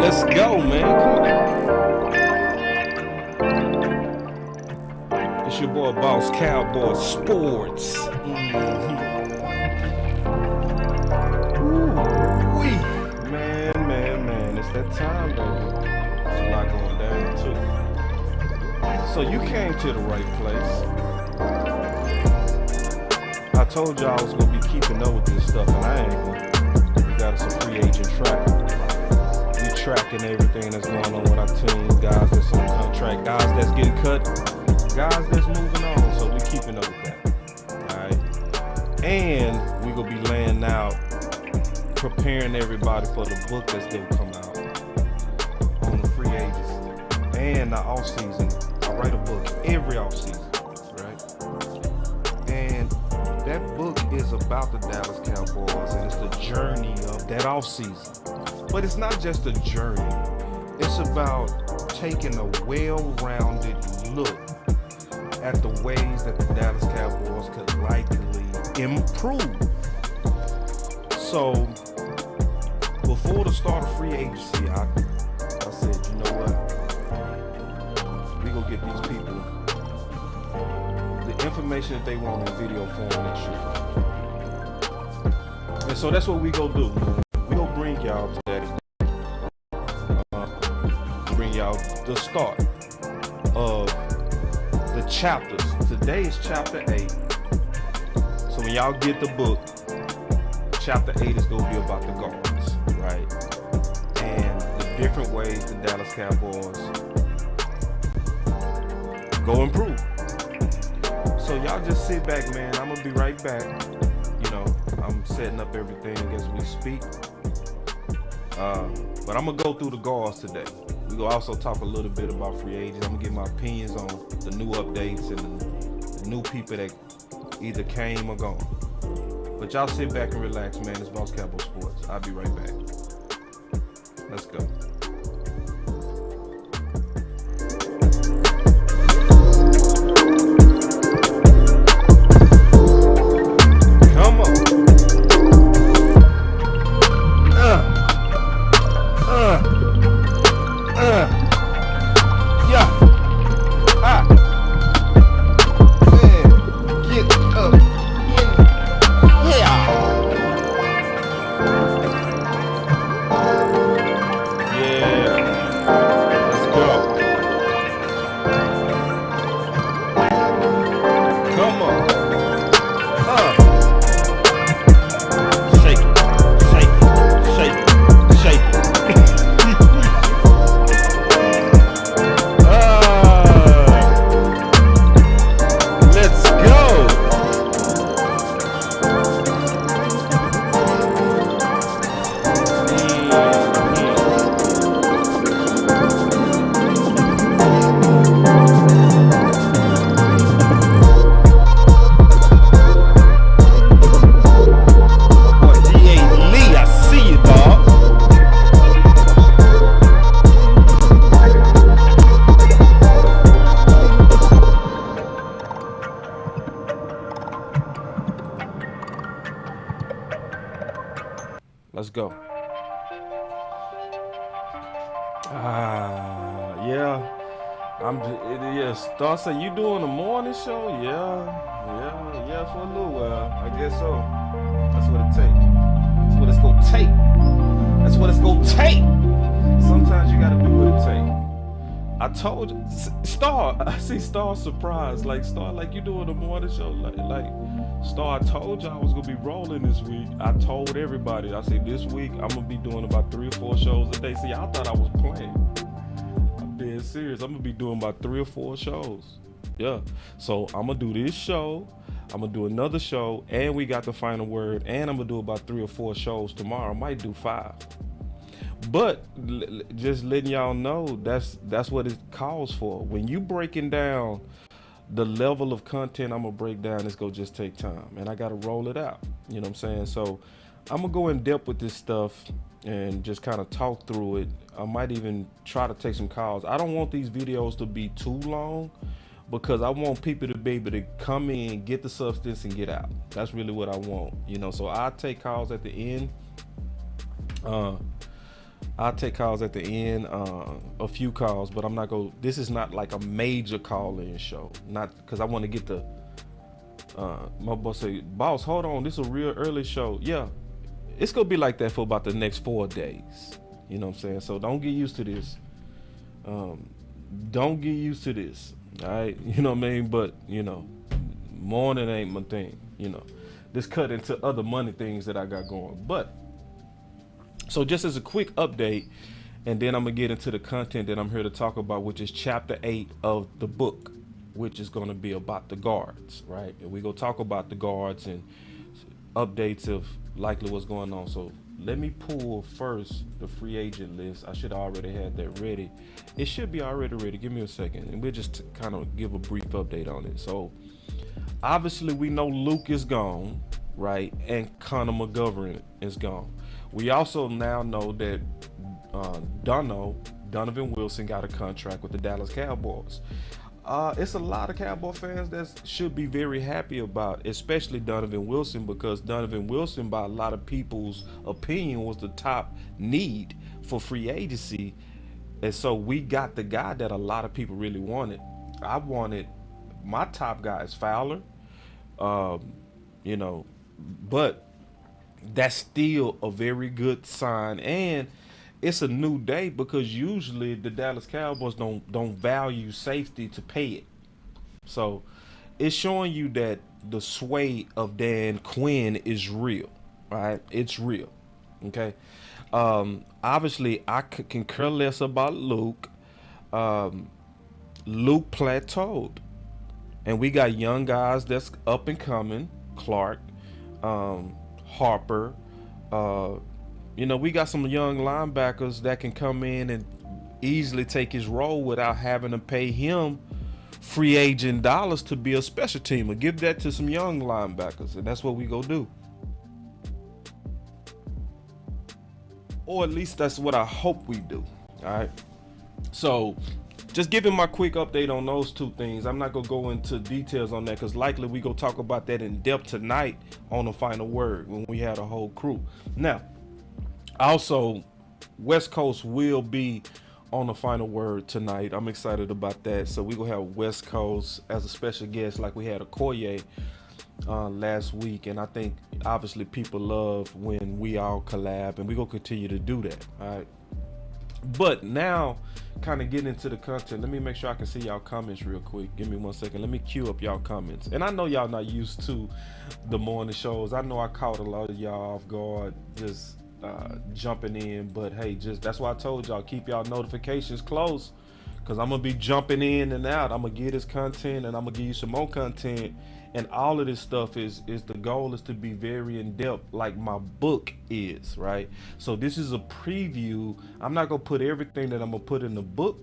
Let's go, man. Come on. It's your boy, Boss Cowboy Sports. Ooh-wee. Man. It's that time, baby. There's a lot going down, too. So you came to the right place. I told y'all I was going to be keeping up with this stuff, and I ain't. We got us a free agent tracker. We tracking everything that's going on with our team, guys that's on contract, guys that's getting cut, guys that's moving on. So we keeping up with that. All right. And we going to be laying out, preparing everybody for the book that's going to come out on the free agents and the off season. I write a book every off season, right? And that book is about the Dallas Cowboys, and it's the journey of that off season. But it's not just a journey. It's about taking a well-rounded look at the ways that the Dallas Cowboys could likely improve. So before the start of free agency, I said, you know what? We gonna get these people the information that they want in video form next year. And so that's what we gonna do, man. We gonna bring y'all to that. Bring y'all the start of the chapters. Today is chapter 8. So when y'all get the book, chapter 8 is gonna be about the guards, right? And the different ways the Dallas Cowboys go improve. So y'all just sit back, man. I'm gonna be right back. You know, I'm setting up everything as we speak. But I'm gonna go through the guards today. We gonna also talk a little bit about free agents. I'm gonna get my opinions on the new updates and the new people that either came or gone. But y'all sit back and relax, man. It's Boss Cowboy Sports. I'll be right back. Let's go. Let's go. Yeah. Star said, you doing a morning show? Yeah, for a little while. I guess so. That's what it takes. That's what it's gonna take. That's what it's gonna take. Sometimes you gotta do what it takes. I told you, Star. I see Star surprised. Like Star, like you doing a morning show? Like Star, I told you I was gonna be rolling this week. I told everybody. I said this week I'm gonna be doing about 3 or 4 shows a day. See, I thought I was playing. I'm dead serious. I'm gonna be doing about 3 or 4 shows. Yeah. So I'm gonna do this show. I'm gonna do another show, and we got the final word. And I'm gonna do about 3 or 4 shows tomorrow. I might do 5. But just letting y'all know that's what it calls for. When you breaking down the level of content I'm gonna break down, it's gonna just take time, and I gotta roll it out. You know what I'm saying? So I'm gonna go in depth with this stuff and just kind of talk through it. I might even try to take some calls. I don't want these videos to be too long because I want people to be able to come in, get the substance, and get out. That's really what I want, you know. So I take calls at the end. I'll take calls at the end, a few calls, but I'm not going. This is not like a major call-in show, not because I want to get the. My boss say, "Boss, hold on, this is a real early show." Yeah, it's gonna be like that for about the next 4 days. You know what I'm saying? So don't get used to this. Don't get used to this. All right, you know what I mean? But morning ain't my thing. This cut into other money things that I got going, but. So just as a quick update, and then I'm gonna get into the content that I'm here to talk about, which is chapter 8 of the book, which is gonna be about the guards, right? And we go talk about the guards and updates of likely what's going on. So let me pull first the free agent list. I should already have that ready. It should be already ready. Give me a second, and we'll just kind of give a brief update on it. So obviously we know Luke is gone, right? And Connor McGovern is gone. We also now know that Donovan Wilson got a contract with the Dallas Cowboys. It's a lot of Cowboy fans that should be very happy about, especially Donovan Wilson, because Donovan Wilson, by a lot of people's opinion, was the top need for free agency. And so we got the guy that a lot of people really wanted. I wanted my top guy is Fowler, but that's still a very good sign, and it's a new day because usually the Dallas Cowboys don't value safety to pay it. So it's showing you that the sway of Dan Quinn is real, right? It's real. Okay. Obviously I can care less about Luke. Luke plateaued, and we got young guys that's up and coming. Clark, Harper, we got some young linebackers that can come in and easily take his role without having to pay him free agent dollars to be a special teamer. Give that to some young linebackers, and that's what we go do. Or at least that's what I hope we do. All right. So just giving my quick update on those two things. I'm not gonna go into details on that because likely we go talk about that in depth tonight on the final word when we had a whole crew. Now, also, West Coast will be on the final word tonight. I'm excited about that. So we gonna have West Coast as a special guest, like we had Okoye last week, and I think obviously people love when we all collab, and we gonna continue to do that. All right. But now, kind of getting into the content, let me make sure I can see y'all comments real quick. Give me 1 second. Let me queue up y'all comments. And I know y'all not used to the morning shows. I know I caught a lot of y'all off guard just jumping in. But hey, that's why I told y'all, keep y'all notifications close, because I'm going to be jumping in and out. I'm going to get this content, and I'm going to give you some more content. And all of this stuff is the goal is to be very in depth, like my book is, right? So this is a preview. I'm not gonna put everything that I'm gonna put in the book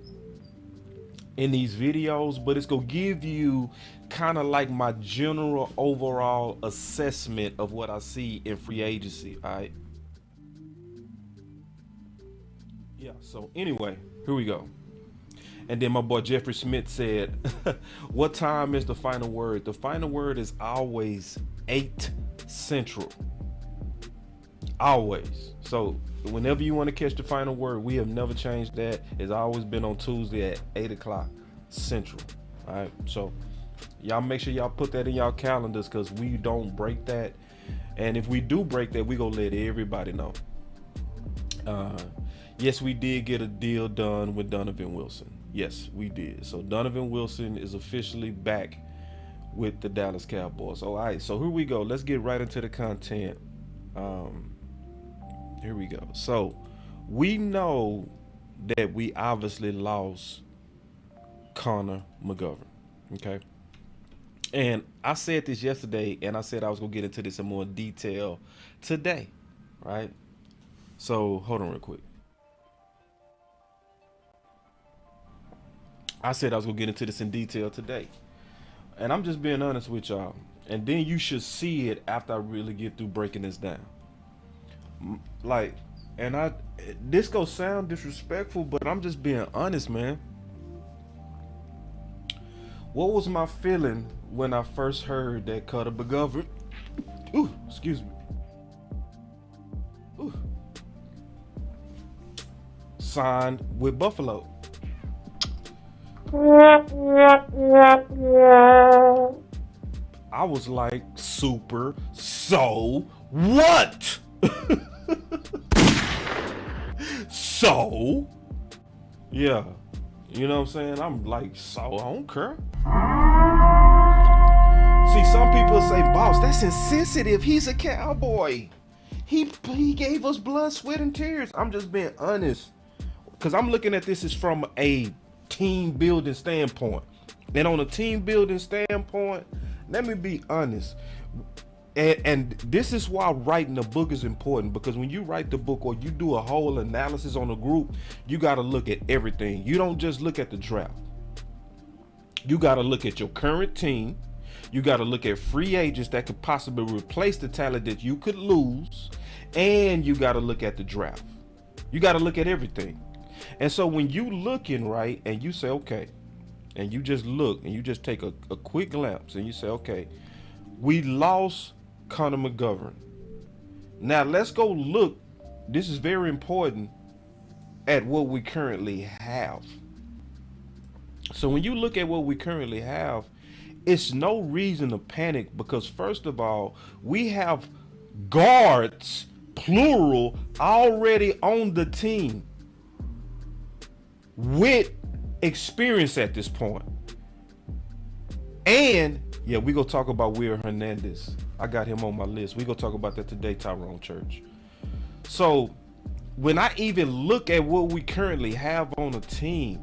in these videos, but it's gonna give you kind of like my general overall assessment of what I see in free agency. All right. Yeah. So anyway, here we go. And then my boy Jeffrey Smith said, what time is the final word? The final word is always 8 Central. Always. So whenever you want to catch the final word, we have never changed that. It's always been on Tuesday at 8 o'clock Central. All right. So y'all make sure y'all put that in y'all calendars, because we don't break that. And if we do break that, we gonna let everybody know. Yes, we did get a deal done with Donovan Wilson. Yes, we did. So Donovan Wilson is officially back with the Dallas Cowboys. All right, so here we go. Let's get right into the content. Here we go. So we know that we obviously lost Connor McGovern. Okay. And I said this yesterday, and I said I was going to get into this in more detail today. Right. So hold on real quick. I said I was gonna get into this in detail today, and I'm just being honest with y'all, and then you should see it after I really get through breaking this down. Like, and this gonna sound disrespectful, but I'm just being honest, man. What was my feeling when I first heard that Connor McGovern? Ooh, excuse me. Ooh. signed with Buffalo. I was like, super, so what? So, yeah. You know what I'm saying? I'm like, so I don't care. See, some people say, boss, that's insensitive. He's a cowboy. He gave us blood, sweat, and tears. I'm just being honest. Because I'm looking at this as from a team building standpoint. And on a team building standpoint, let me be honest. And this is why writing a book is important, because when you write the book or you do a whole analysis on a group, you got to look at everything. You don't just look at the draft. You got to look at your current team. You got to look at free agents that could possibly replace the talent that you could lose. And you got to look at the draft. You got to look at everything. And so when you looking, right, and you say, okay, and you just look and you just take a quick glance and you say, okay, we lost Connor McGovern. Now let's go look. This is very important at what we currently have. So when you look at what we currently have, it's no reason to panic, because first of all, we have guards, plural, already on the team with experience at this point. And yeah, we gonna talk about Will Hernandez. I got him on my list. We gonna talk about that today, Tyrone Church. So when I even look at what we currently have on the team,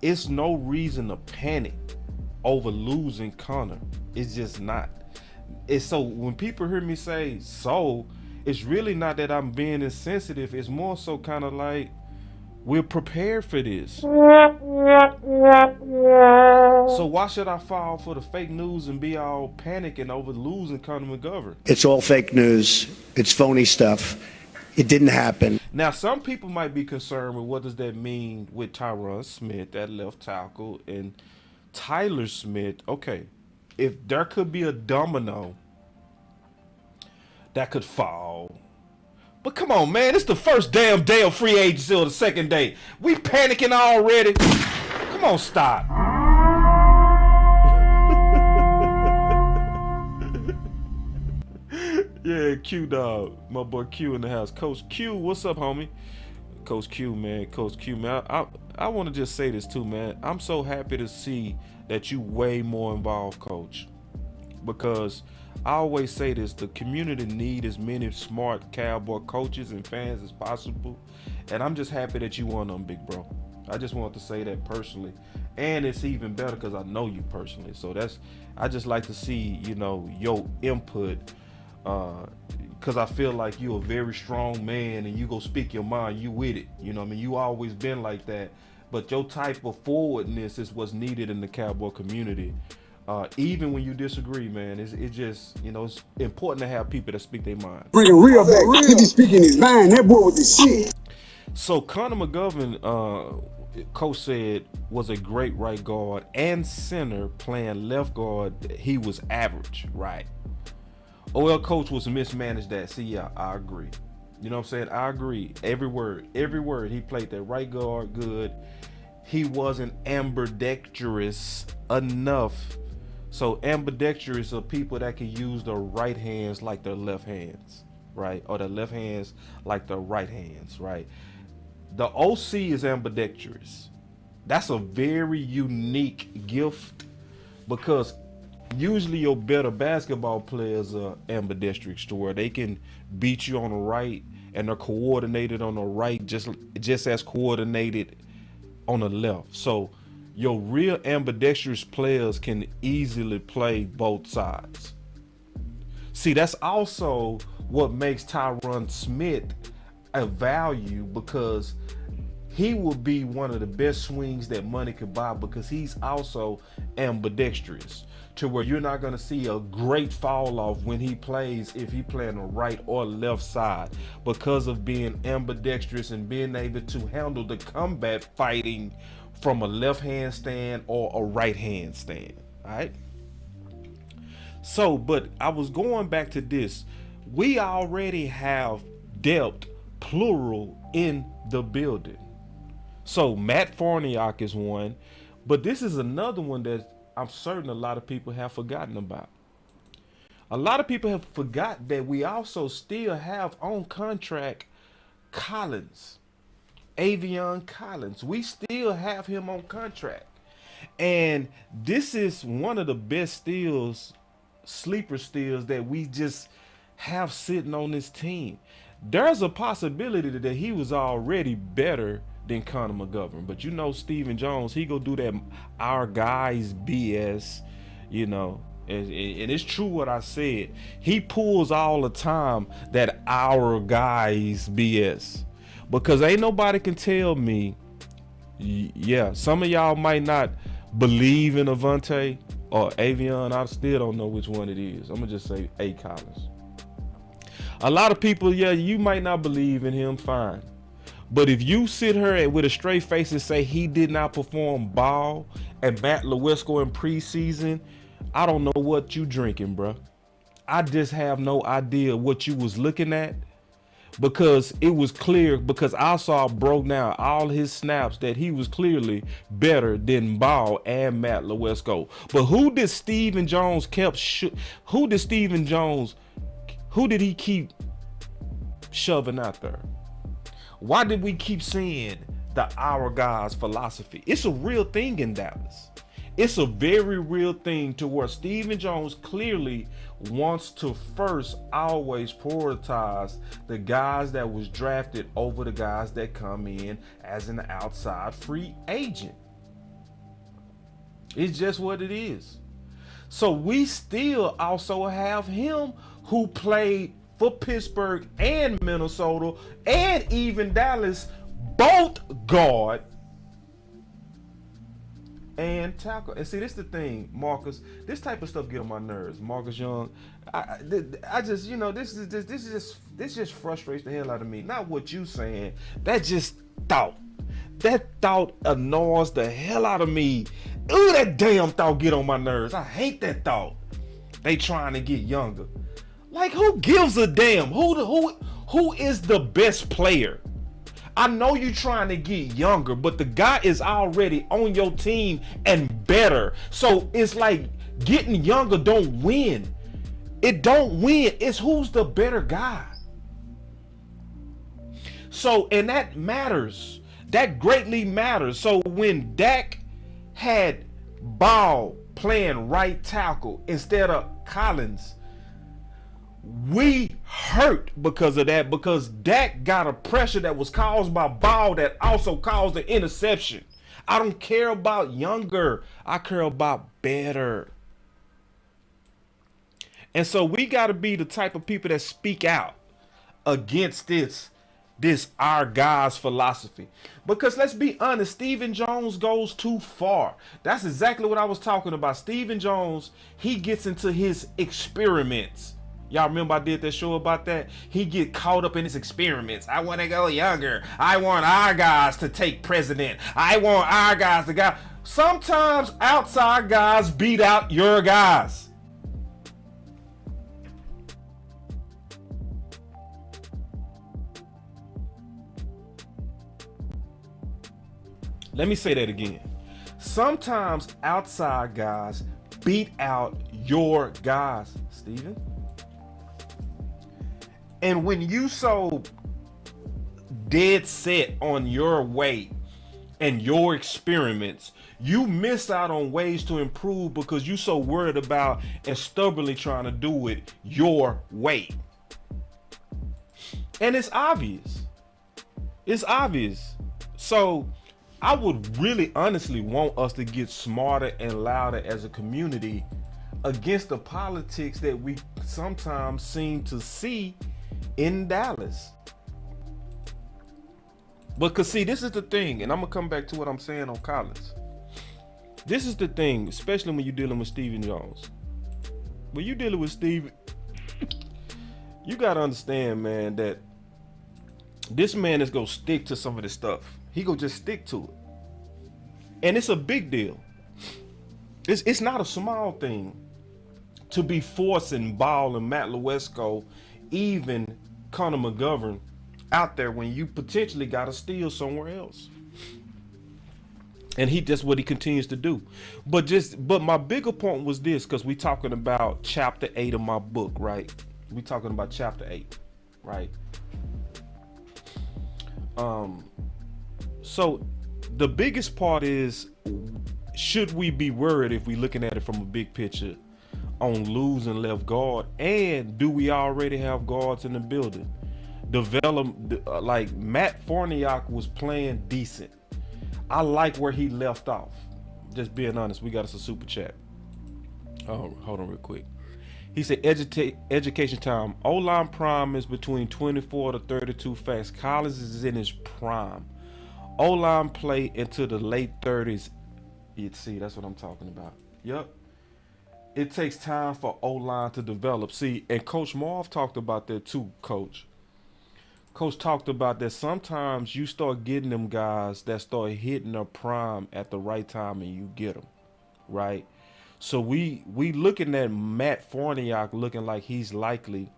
it's no reason to panic over losing Connor. It's just not. It's so when people hear me say so, it's really not that I'm being insensitive. It's more so kind of like, we're prepared for this. So why should I fall for the fake news and be all panicking over losing Connor McGovern? It's all fake news. It's phony stuff. It didn't happen. Now, some people might be concerned with what does that mean with Tyron Smith, that left tackle, and Tyler Smith. Okay, if there could be a domino that could fall. But come on, man, it's the first damn day of free agency or the second day. We panicking already. Come on, stop. Yeah, Q dog. My boy Q in the house. Coach Q, what's up, homie? Coach Q, man. Coach Q, man. I want to just say this too, man. I'm so happy to see that you way more involved, Coach. Because I always say this, the community need as many smart Cowboy coaches and fans as possible. And I'm just happy that you one of them, big bro. I just want to say that personally. And it's even better because I know you personally. So I just like to see, your input. Because I feel like you're a very strong man and you go speak your mind, you with it. You know what I mean? You always been like that. But your type of forwardness is what's needed in the Cowboy community. Even when you disagree, man, it's just, it's important to have people that speak their mind. Bring it real back. He be speaking his mind. That boy with the shit. So Connor McGovern, Coach said, was a great right guard and center. Playing left guard, he was average, right? OL Coach was mismanaged that. See, yeah, I agree. You know what I'm saying? I agree. Every word. He played that right guard good. He wasn't ambidextrous enough. So ambidextrous are people that can use their right hands like their left hands, right? Or their left hands like their right hands, right? The OC is ambidextrous. That's a very unique gift, because usually your better basketball players are ambidextrous, to where they can beat you on the right and they're coordinated on the right just as coordinated on the left. So your real ambidextrous players can easily play both sides. See, that's also what makes Tyron Smith a value, because he will be one of the best swings that money could buy, because he's also ambidextrous, to where you're not going to see a great fall off when he plays, if he play on the right or left side, because of being ambidextrous and being able to handle the combat fighting from a left hand stand or a right hand stand. All right. So, but I was going back to this. We already have depth, plural, in the building. So Matt Farniok is one, but this is another one that I'm certain a lot of people have forgotten about. A lot of people have forgot that we also still have on contract Collins, Avion Collins. We still have him on contract. And this is one of the best steals, sleeper steals that we just have sitting on this team. There's a possibility that he was already better than Connor McGovern. But you know Stephen Jones, he go do that our guys BS, you know. And it's true what I said. He pulls all the time that our guys BS. Because ain't nobody can tell me, yeah, some of y'all might not believe in Avante or Avion. I still don't know which one it is. I'm going to just say A. Collins. A lot of people, yeah, you might not believe in him, fine. But if you sit here with a straight face and say he did not perform ball at Matt Lewisko in preseason, I don't know what you drinking, bro. I just have no idea what you was looking at, because it was clear, because I saw broke down all his snaps that he was clearly better than Ball and Matt Lewisko. But who did Stephen Jones who did he keep shoving out there? Why did we keep seeing the our guys philosophy? It's a real thing in Dallas. It's a very real thing to where Stephen Jones clearly wants to first always prioritize the guys that was drafted over the guys that come in as an outside free agent. It's just what it is. So we still also have him who played for Pittsburgh and Minnesota and even Dallas, both guard and tackle. And see, this is the thing, Marcus. This type of stuff get on my nerves, Marcus Young. I just, you know, this just frustrates the hell out of me. Not what you saying. That thought annoys the hell out of me. Ooh, that damn thought get on my nerves. I hate that thought. They trying to get younger. Like, who gives a damn? Who is the best player? I know you trying to get younger, but the guy is already on your team and better. So it's like getting younger don't win. It don't win. It's who's the better guy. So, and that matters. That greatly matters. So when Dak had Ball playing right tackle instead of Collins, we hurt because of that, because Dak got a pressure that was caused by Ball that also caused the interception. I don't care about younger. I care about better. And so we got to be the type of people that speak out against this our guys philosophy. Because let's be honest, Stephen Jones goes too far. That's exactly what I was talking about. Stephen Jones, he gets into his experiments. Y'all remember I did that show about that? He get caught up in his experiments. I want to go younger. I want our guys to take president. I want our guys to go. Sometimes outside guys beat out your guys. Let me say that again. Sometimes outside guys beat out your guys, Steven. And when you so dead set on your way and your experiments, you miss out on ways to improve because you so worried about and stubbornly trying to do it your way. And it's obvious. It's obvious. So I would really honestly want us to get smarter and louder as a community against the politics that we sometimes seem to see in Dallas. Because see, this is the thing, and I'm gonna come back to what I'm saying on Collins. This is the thing, especially when you're dealing with Stephen Jones. When you're dealing with Steve, you gotta understand, man, that this man is gonna stick to some of this stuff. He gonna just stick to it. And it's a big deal. It's not a small thing to be forcing Ball and Matt Lewisko, even Connor McGovern, out there when you potentially got to steal somewhere else. And that's what he continues to do. But my bigger point was this, because we talking about chapter 8 of my book, right? We talking about chapter 8, right? So the biggest part is, should we be worried, if we looking at it from a big picture, on losing left guard? And do we already have guards in the building? Like Matt Forniak was playing decent. I like where he left off. Just being honest, we got us a super chat. Oh, hold on real quick. He said, education time. O-line prime is between 24 to 32 facts. Collins is in his prime. O-line play into the late 30s. You'd see, that's what I'm talking about. Yep. It takes time for O-line to develop. See, and Coach Marv talked about that too, Coach. Coach talked about that sometimes you start getting them guys that start hitting their prime at the right time, and you get them, right? So we looking at Matt Forniak looking like he's likely,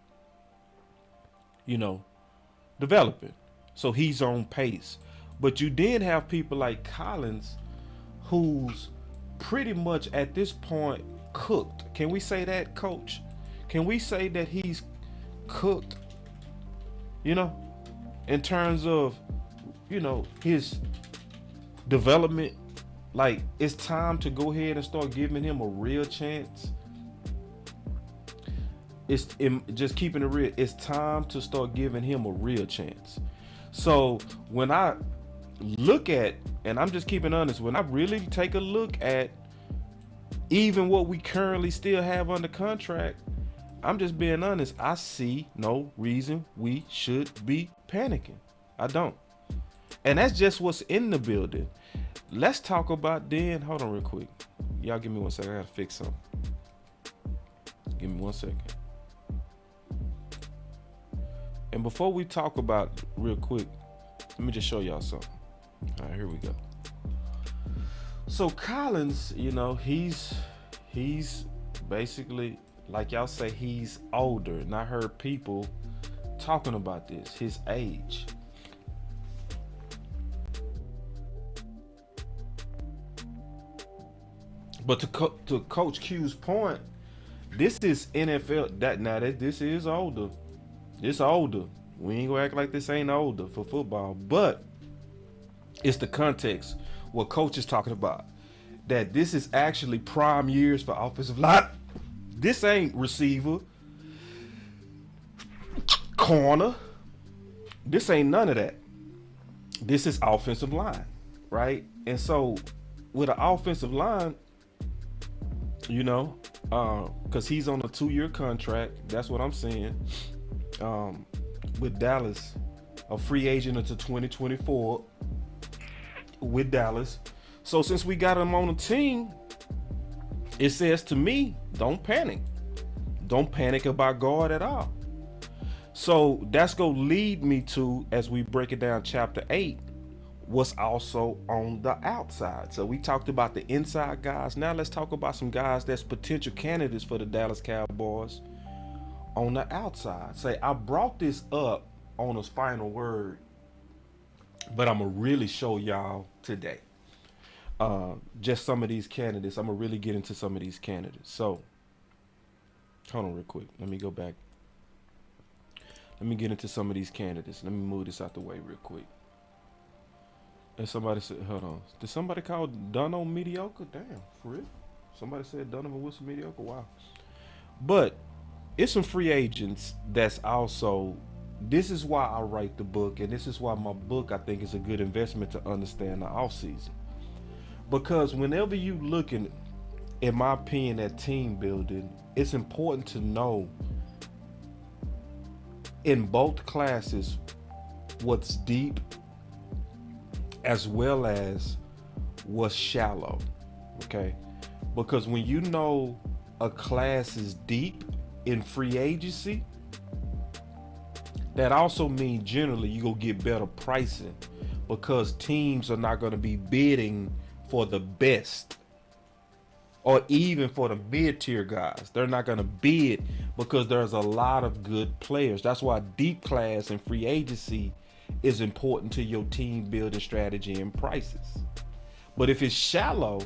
developing. So he's on pace. But you did have people like Collins, who's pretty much at this point cooked. Can we say that, Coach? Can we say that he's cooked? In terms of, his development, like, it's time to go ahead and start giving him a real chance. Just keeping it real. It's time to start giving him a real chance. So when I look at, and I'm just keeping honest, when I really take a look at even what we currently still have under contract, I'm just being honest. I see no reason we should be panicking. I don't. And that's just what's in the building. Let's talk about then. Hold on real quick. Y'all give me 1 second. I gotta fix something. Give me 1 second. And before we talk about real quick, let me just show y'all something. All right, here we go. So Collins, he's basically, like y'all say, he's older. And I heard people talking about this, his age. But to Coach Q's point, this is NFL. This is older. It's older. We ain't gonna act like this ain't older for football. But it's the context, what Coach is talking about. That this is actually prime years for offensive line. This ain't receiver, corner. This ain't none of that. This is offensive line, right? And so with an offensive line, because he's on a 2-year contract. That's what I'm saying. With Dallas, a free agent until 2024 with Dallas. So since we got him on the team, it says to me, don't panic. Don't panic about guard at all. So that's going to lead me to, as we break it down, chapter 8, what's also on the outside. So we talked about the inside guys. Now let's talk about some guys that's potential candidates for the Dallas Cowboys on the outside. Say, I brought this up on his final word, but I'm going to really show y'all today. Just some of these candidates. I'm going to really get into some of these candidates. So, hold on real quick. Let me go back. Let me get into some of these candidates. Let me move this out the way real quick. And somebody said, hold on. Did somebody call Dunno mediocre? Damn, for real? Somebody said Donovan Wilson mediocre? Wow. But it's some free agents that's also, this is why I write the book, and this is why my book, I think, is a good investment to understand the offseason. Because whenever you looking, in my opinion, at team building, it's important to know in both classes what's deep as well as what's shallow, okay? Because when you know a class is deep in free agency, that also means generally you gonna get better pricing, because teams are not gonna be bidding for the best or even for the mid-tier guys. They're not gonna bid because there's a lot of good players. That's why deep class and free agency is important to your team building strategy and prices. But if it's shallow,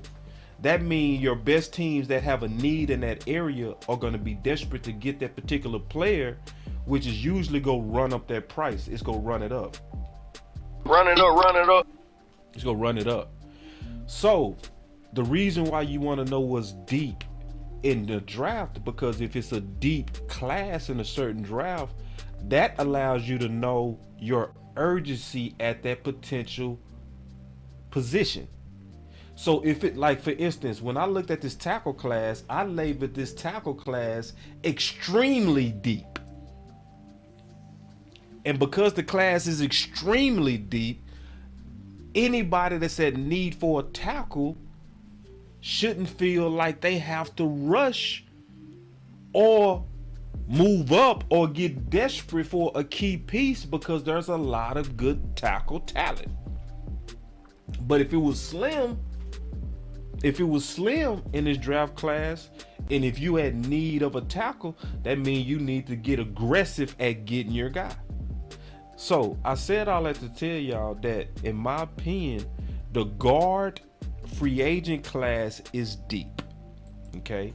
that means your best teams that have a need in that area are going to be desperate to get that particular player, which is usually go run up that price. It's going to run it up. Run it up. It's going to run it up. So the reason why you want to know what's deep in the draft, because if it's a deep class in a certain draft, that allows you to know your urgency at that potential position. So if it, like for instance, when I looked at this tackle class, I labeled this tackle class extremely deep. And because the class is extremely deep, anybody that's at need for a tackle shouldn't feel like they have to rush or move up or get desperate for a key piece, because there's a lot of good tackle talent. But if it was slim in this draft class, and if you had need of a tackle, that means you need to get aggressive at getting your guy. So I said all that to tell y'all that, in my opinion, the guard free agent class is deep. Okay,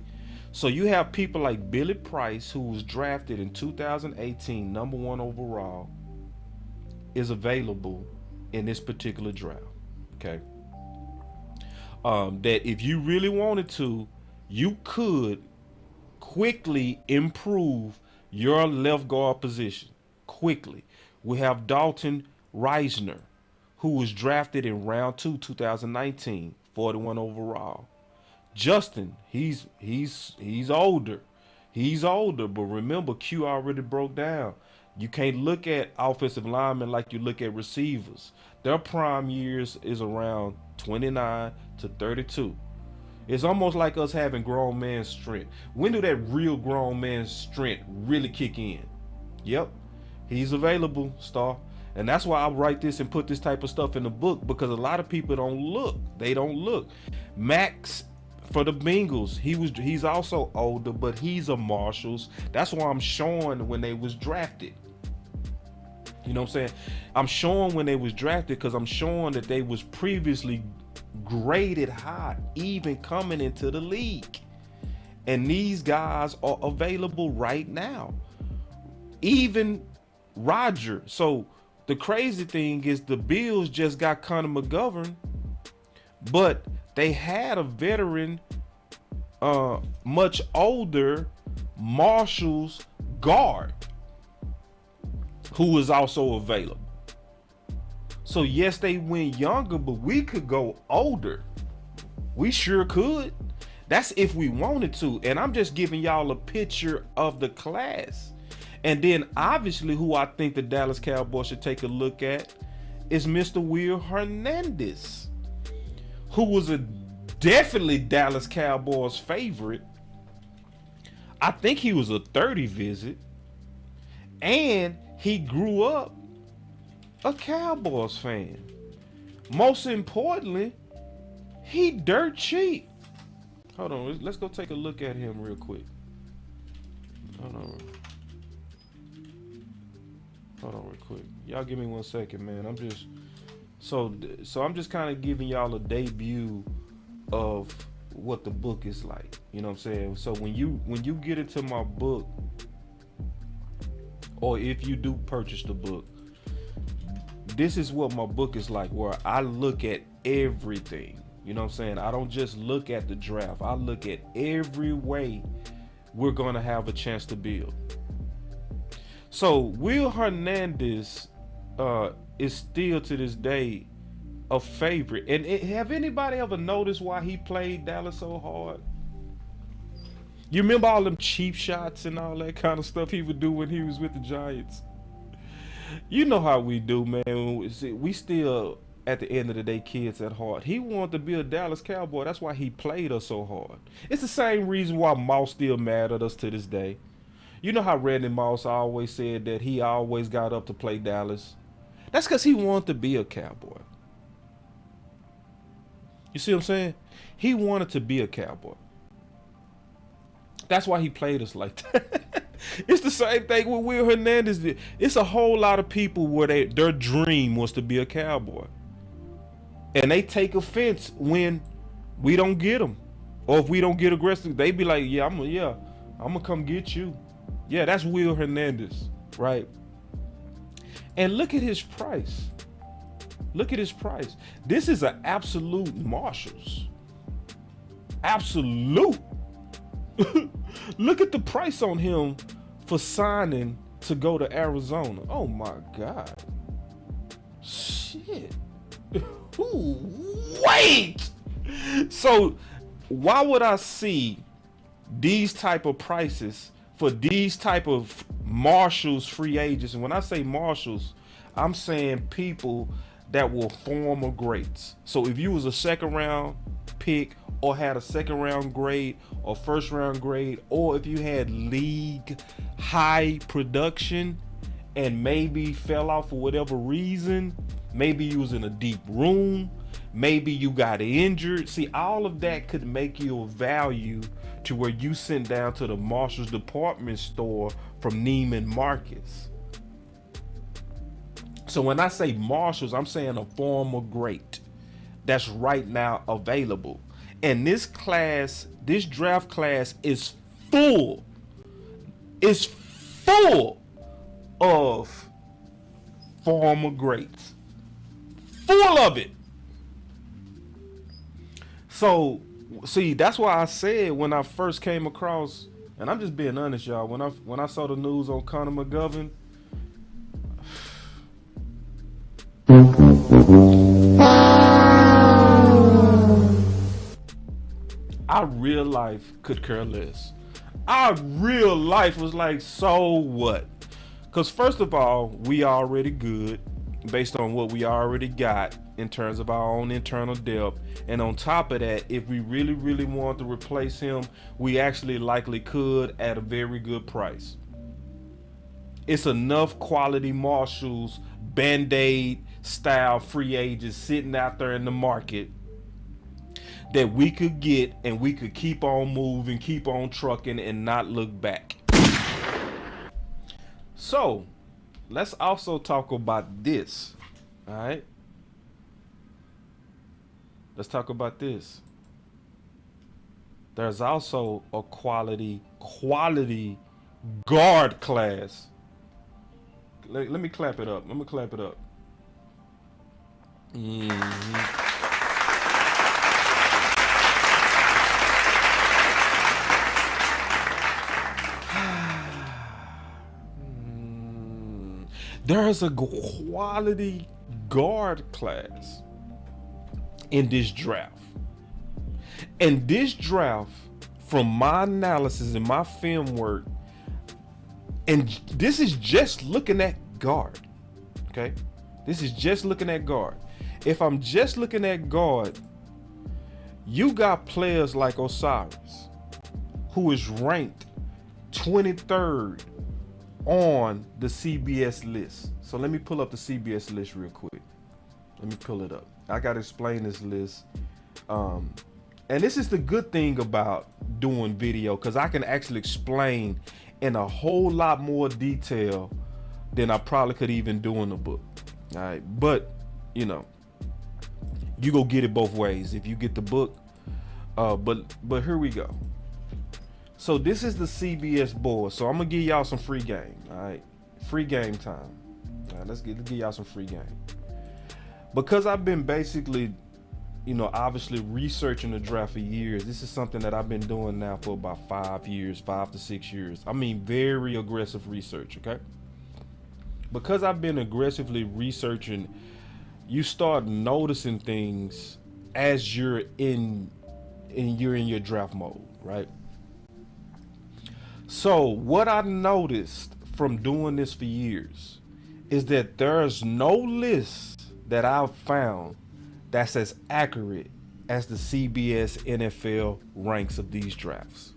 so you have people like Billy Price, who was drafted in 2018, number 1 overall, is available in this particular draft. Okay, that if you really wanted to, you could quickly improve your left guard position quickly. We have Dalton Reisner, who was drafted in round 2, 2019, 41 overall. Justin, he's older. He's older, but remember, Q already broke down. You can't look at offensive linemen like you look at receivers. Their prime years is around 29 to 32. It's almost like us having grown man strength. When do that real grown man strength really kick in? Yep, he's available, Star. And that's why I write this and put this type of stuff in the book, because a lot of people don't look. They don't look. Max for the Bengals, he's also older, but he's a Marshalls. That's why I'm showing when they was drafted. You know what I'm saying? I'm showing when they was drafted because I'm showing that they was previously graded high, even coming into the league. And these guys are available right now. Even Roger. So the crazy thing is the Bills just got Connor McGovern, but they had a veteran, much older Marshalls guard who was also available. So yes, they went younger, but we could go older. We sure could. That's if we wanted to. And I'm just giving y'all a picture of the class. And then obviously who I think the Dallas Cowboys should take a look at is Mr. Will Hernandez, who was a definitely Dallas Cowboys favorite. I think he was a 30 visit, and he grew up a Cowboys fan. Most importantly, he dirt cheap. Hold on, let's go take a look at him real quick. Hold on real quick. Y'all give me 1 second, man. I'm just I'm just kind of giving y'all a debut of what the book is like. You know what I'm saying? So when you get into my book, or if you do purchase the book, this is what my book is like, where I look at everything. You know what I'm saying? I don't just look at the draft. I look at every way we're going to have a chance to build. So Will Hernandez is still to this day a favorite. And have anybody ever noticed why he played Dallas so hard? You remember all them cheap shots and all that kind of stuff he would do when he was with the Giants? You know how we do, man. We still, at the end of the day, kids at heart. He wanted to be a Dallas Cowboy. That's why he played us so hard. It's the same reason why Moss still mad at us to this day. You know how Randy Moss always said that he always got up to play Dallas? That's because he wanted to be a Cowboy. You see what I'm saying? He wanted to be a Cowboy. That's why he played us like that. It's the same thing with Will Hernandez. It's a whole lot of people where their dream was to be a Cowboy. And they take offense when we don't get them, or if we don't get aggressive. They be like, "Yeah, I'm gonna come get you." Yeah, that's Will Hernandez, right? And look at his price. Look at his price. This is an absolute Marshalls. Absolute. Look at the price on him for signing to go to Arizona. Oh my God. Shit. Wait. So why would I see these type of prices for these type of Marshalls free agents? And when I say Marshalls, I'm saying people that were former greats. So if you was a second round pick or had a second round grade or first round grade, or if you had league high production and maybe fell off for whatever reason, maybe you was in a deep room, maybe you got injured. See, all of that could make you a value to where you sent down to the Marshalls department store from Neiman Marcus. So when I say Marshalls, I'm saying a former great that's right now available. And this class, this draft class is full. It's full of former greats. Full of it. So, see, that's why I said when I first came across, and I'm just being honest, y'all, when I saw the news on Connor McGovern, our real life could care less. Our real life was like, so what? Because first of all, we already good based on what we already got in terms of our own internal depth. And on top of that, if we really, really want to replace him, we actually likely could at a very good price. It's enough quality Marshalls, Band-Aid style free agents sitting out there in the market that we could get, and we could keep on moving, keep on trucking, and not look back. So let's also talk about this. All right, let's talk about this. There's also a quality guard class. Let me clap it up. Let me clap it up. There's a quality guard class in this draft. And this draft, from my analysis and my film work, and this is just looking at guard, okay? This is just looking at guard. If I'm just looking at guard, you got players like Osiris, who is ranked 23rd on the CBS list. So let me pull up the CBS list real quick. Let me pull it up. I gotta explain this list. And this is the good thing about doing video, because I can actually explain in a whole lot more detail than I probably could even do in a book. All right, but you know, you go get it both ways if you get the book. But here we go. So this is the CBS board. So I'm gonna give y'all some free game. All right, free game time. All right, let's give y'all some free game. Because I've been basically, you know, obviously researching the draft for years. This is something that I've been doing now for about 5 years, 5 to 6 years. I mean, very aggressive research, okay? Because I've been aggressively researching, you start noticing things as you're in your draft mode, right? So what I noticed from doing this for years is that there's no list that I've found that's as accurate as the CBS NFL ranks of these drafts.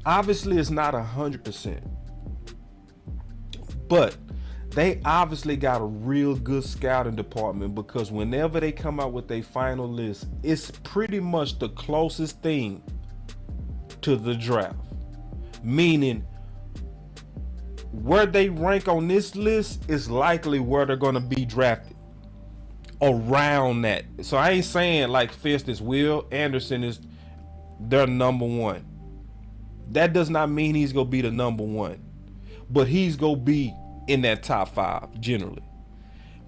Obviously, it's not 100%, but they obviously got a real good scouting department, because whenever they come out with their final list, it's pretty much the closest thing to the draft. Meaning, where they rank on this list is likely where they're going to be drafted around that. So I ain't saying like Fist is Will Anderson is their number one. That does not mean he's gonna be the number one, but he's gonna be in that top 5 generally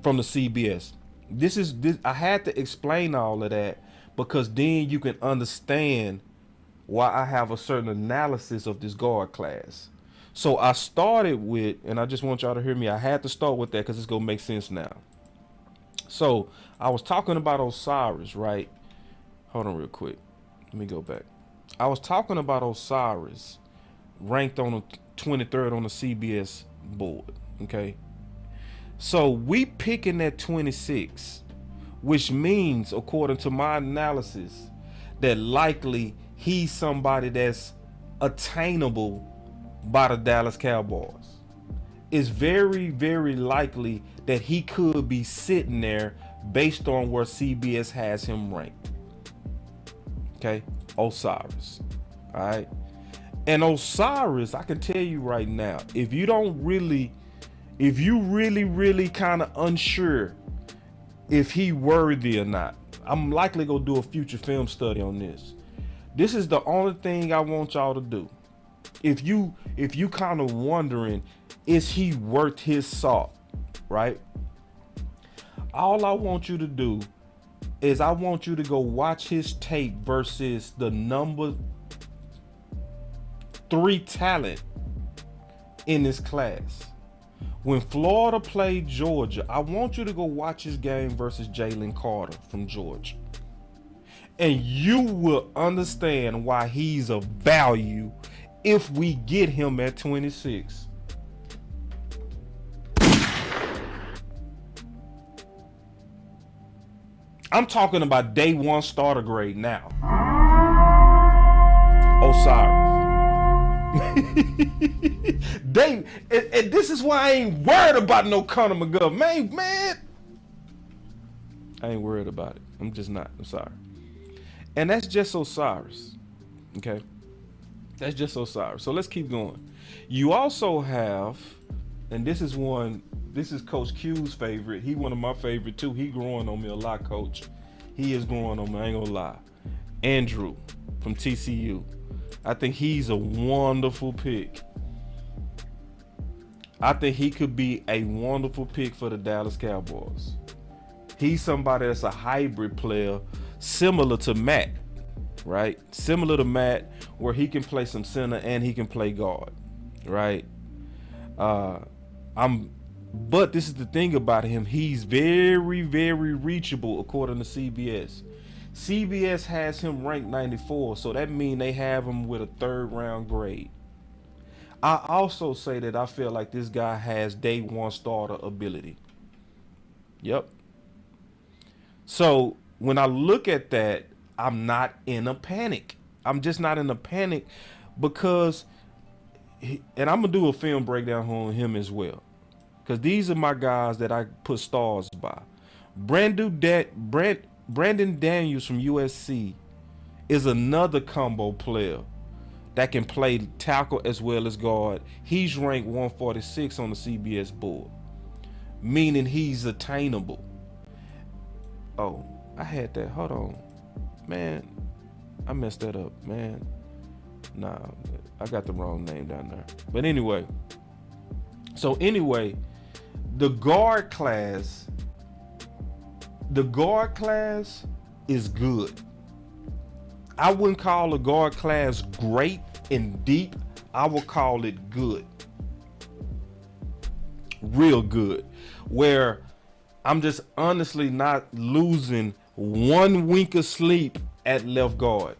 from the CBS. This I had to explain all of that because then you can understand why I have a certain analysis of this guard class. So I started with, and I just want y'all to hear me, I had to start with that because it's gonna make sense now. So I was talking about Osiris, right? Hold on real quick. Let me go back. I was talking about Osiris ranked on the 23rd on the CBS board, okay? So we picking at 26, which means, according to my analysis, that likely he's somebody that's attainable by the Dallas Cowboys. It's very, very likely that he could be sitting there based on where CBS has him ranked. Okay, Osiris. All right. And Osiris, I can tell you right now, if you really kind of unsure if he worthy or not, I'm likely gonna do a future film study on this. This is the only thing I want y'all to do. If you kind of wondering, is he worth his salt, right? All I want you to do is I want you to go watch his tape versus the number 3 talent in this class. When Florida played Georgia, I want you to go watch his game versus Jalen Carter from Georgia. And you will understand why he's of value if we get him at 26. I'm talking about day 1 starter grade now. Osiris. And this is why I ain't worried about no Conor McGovern. Man. I ain't worried about it. I'm just not. I'm sorry. And that's just Osiris. Okay? That's just Osiris. So let's keep going. You also have, and this is Coach Q's favorite. He one of my favorite too. He growing on me a lot, Coach. He is growing on me, I ain't gonna lie. Andrew from TCU. I think he's a wonderful pick. I think he could be a wonderful pick for the Dallas Cowboys. He's somebody that's a hybrid player, similar to Matt, right? Similar to Matt, where he can play some center and he can play guard, right? But this is the thing about him. He's very, very reachable according to CBS. CBS has him ranked 94, so that means they have him with a 3rd round grade. I also say that I feel like this guy has day 1 starter ability. Yep. So when I look at that, I'm not in a panic. I'm just not in a panic because, and I'm going to do a film breakdown on him as well. Because these are my guys that I put stars by. Brandon Daniels from USC is another combo player that can play tackle as well as guard. He's ranked 146 on the CBS board, meaning he's attainable. Oh, I had that. Hold on. Man, I messed that up, man. Nah, I got the wrong name down there. But anyway. The guard class is good. I wouldn't call the guard class great and deep. I would call it good. Real good. Where I'm just honestly not losing 1 wink of sleep at left guard.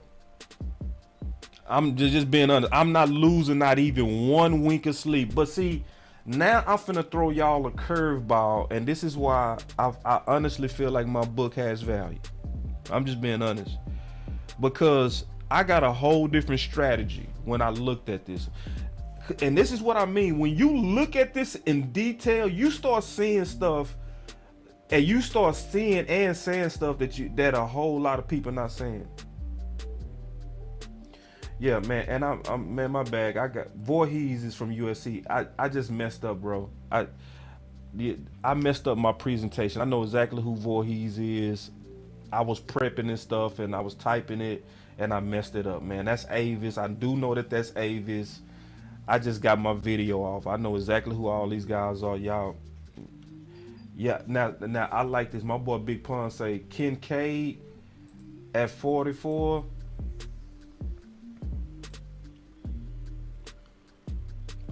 I'm just being honest. I'm not losing not even 1 wink of sleep. But see, now I'm finna throw y'all a curveball, and this is why I honestly feel like my book has value. I'm just being honest. Because I got a whole different strategy when I looked at this. And this is what I mean. When you look at this in detail, you start seeing stuff, and you start seeing and saying stuff that a whole lot of people not saying. Yeah, man, and I'm man, my bad. I got Voorhees is from USC. I just messed up, bro. I messed up my presentation. I know exactly who Voorhees is. I was prepping and stuff, and I was typing it, and I messed it up, man. That's Avis. I do know that that's Avis. I just got my video off. I know exactly who all these guys are, y'all. Yeah, now I like this. My boy Big Pun say Kincaid at 44.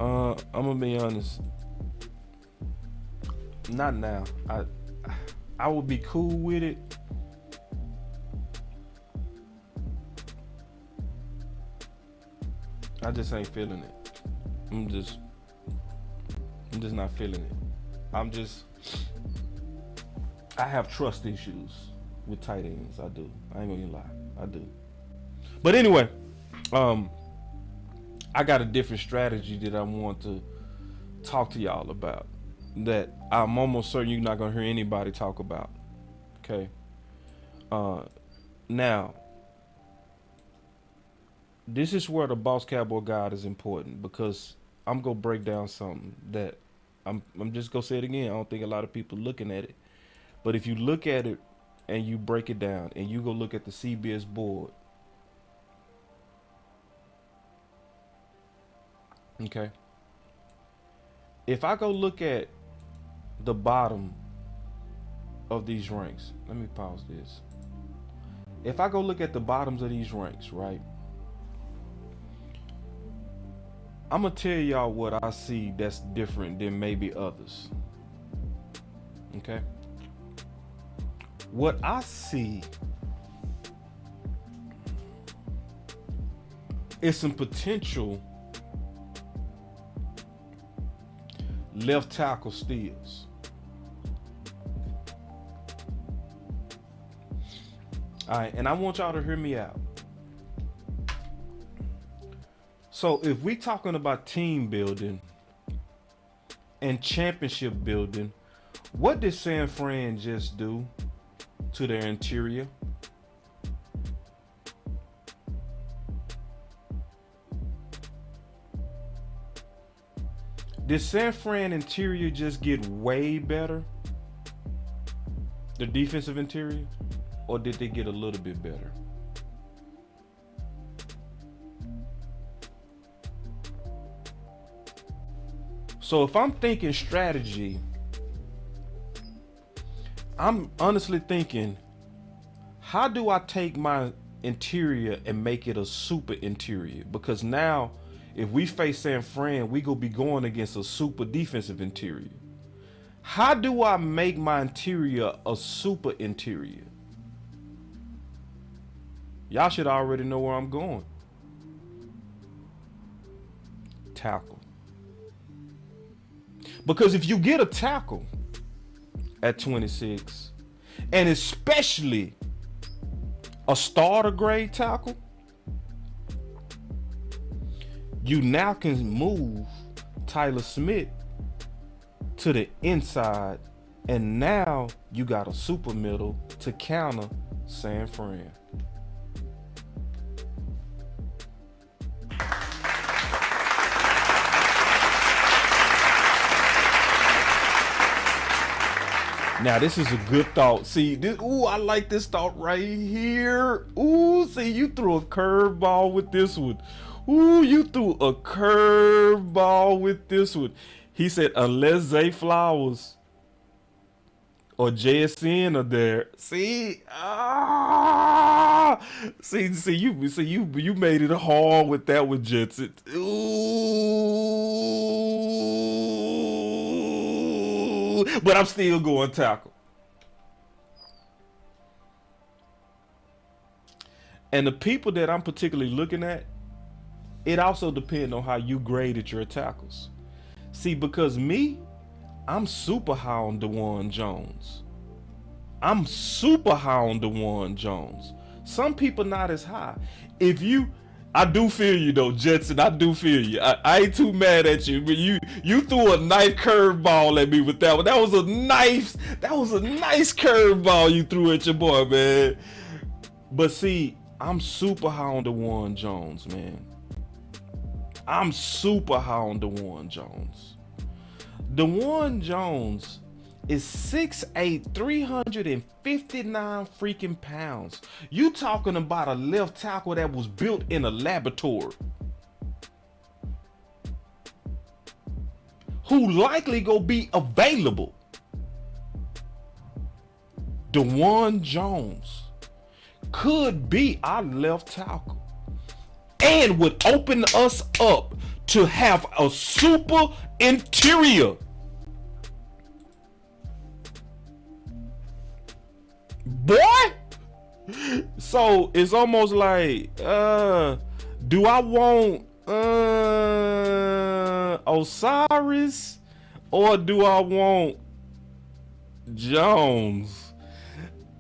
I'm gonna be honest. Not now. I would be cool with it. I just ain't feeling it. I'm just not feeling it. I have trust issues with tight ends. I do. I ain't gonna lie. I do. But anyway, I got a different strategy that I want to talk to y'all about that I'm almost certain you're not gonna hear anybody talk about. Okay. Now, this is where the Boss Cowboy Guide is important, because I'm gonna break down something that I'm just gonna say it again. I don't think a lot of people looking at it, but if you look at it and you break it down and you go look at the CBS board, okay. If I go look at the bottom of these ranks, let me pause this. If I go look at the bottoms of these ranks, right? I'm gonna tell y'all what I see that's different than maybe others. Okay? What I see is some potential left tackle steals. All right, and I want y'all to hear me out. So if we talking about team building and championship building, what did San Fran just do to their interior? Did San Fran interior just get way better? The defensive interior? Or did they get a little bit better? So if I'm thinking strategy, I'm honestly thinking, how do I take my interior and make it a super interior? Because now, if we face San Fran, we gonna be going against a super defensive interior. How do I make my interior a super interior? Y'all should already know where I'm going. Tackle. Because if you get a tackle at 26, and especially a starter grade tackle, you now can move Tyler Smith to the inside, and now you got a super middle to counter San Fran. Now this is a good thought. See, this, ooh, I like this thought right here. Ooh, see, you threw a curveball with this one. Ooh, you threw a curveball with this one. He said, unless Zay Flowers or JSN are there. See, you made it hard with that one, Jetson. Ooh, but I'm still going tackle. And the people that I'm particularly looking at, it also depends on how you graded your tackles. See, because me, I'm super high on DeJuan Jones. I'm super high on DeJuan Jones. Some people not as high. I do feel you though, Jetson. I do feel you. I ain't too mad at you, but you threw a nice curveball at me with that one. That was a nice curveball you threw at your boy, man. But see, I'm super high on DeJuan Jones, man. I'm super high on DeJuan Jones. DeJuan Jones is 6'8", 359 freaking pounds. You talking about a left tackle that was built in a laboratory, who likely go be available. DeJuan Jones could be our left tackle and would open us up to have a super interior. Boy! So it's almost like, do I want Osiris or do I want Jones?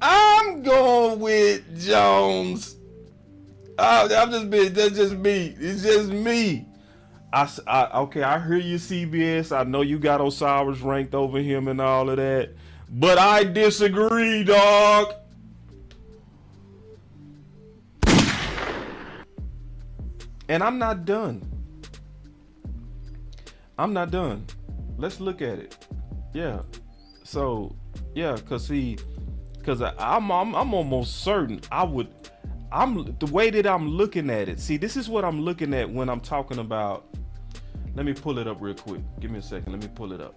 I'm going with Jones. That's just me. It's just me. Okay, I hear you, CBS. I know you got Osiris ranked over him and all of that, but I disagree, dog. And I'm not done. Let's look at it. Yeah. So, yeah, cause I'm almost certain the way that I'm looking at it. See, this is what I'm looking at when I'm talking about. Let me pull it up real quick. Give me a second. Let me pull it up.